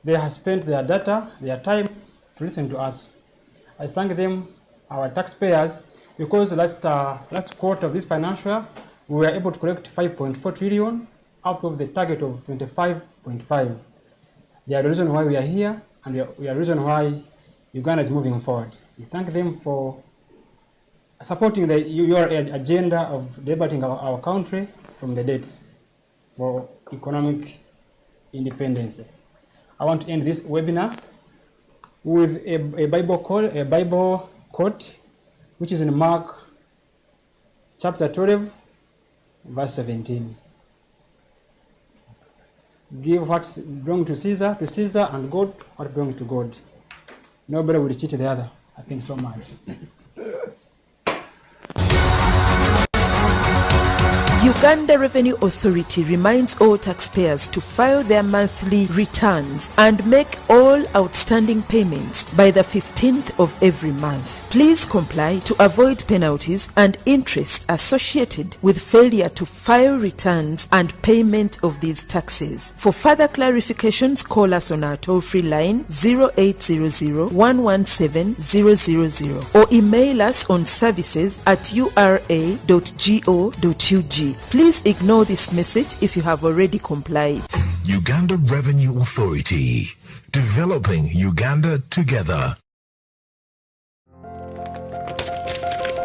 They have spent their data, their time to listen to us. I thank them, our taxpayers, because last quarter of this financial year, we were able to collect 5.4 trillion out of the target of 25.5. They are the reason why we are here, and we are the reason why Uganda is moving forward. We thank them for supporting your agenda of liberating our country from the debts for economic independence. I want to end this webinar with a Bible quote, which is in Mark chapter 12, verse 17. Give what belongs to Caesar, and God what belongs to God. Nobody will cheat the other. I think so much. Uganda Revenue Authority reminds all taxpayers to file their monthly returns and make all outstanding payments by the 15th of every month. Please comply to avoid penalties and interest associated with failure to file returns and payment of these taxes. For further clarifications, call us on our toll-free line 0800-117-000 or email us on services@ura.go.ug. Please ignore this message if you have already complied. Uganda Revenue Authority. Developing Uganda together.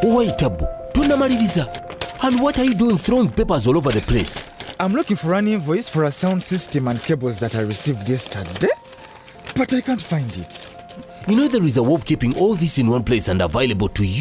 Wait, Abu. Tunamaliriza. And what are you doing throwing papers all over the place? I'm looking for an invoice for a sound system and cables that I received yesterday, but I can't find it. You know there is a way of keeping all this in one place and available to you.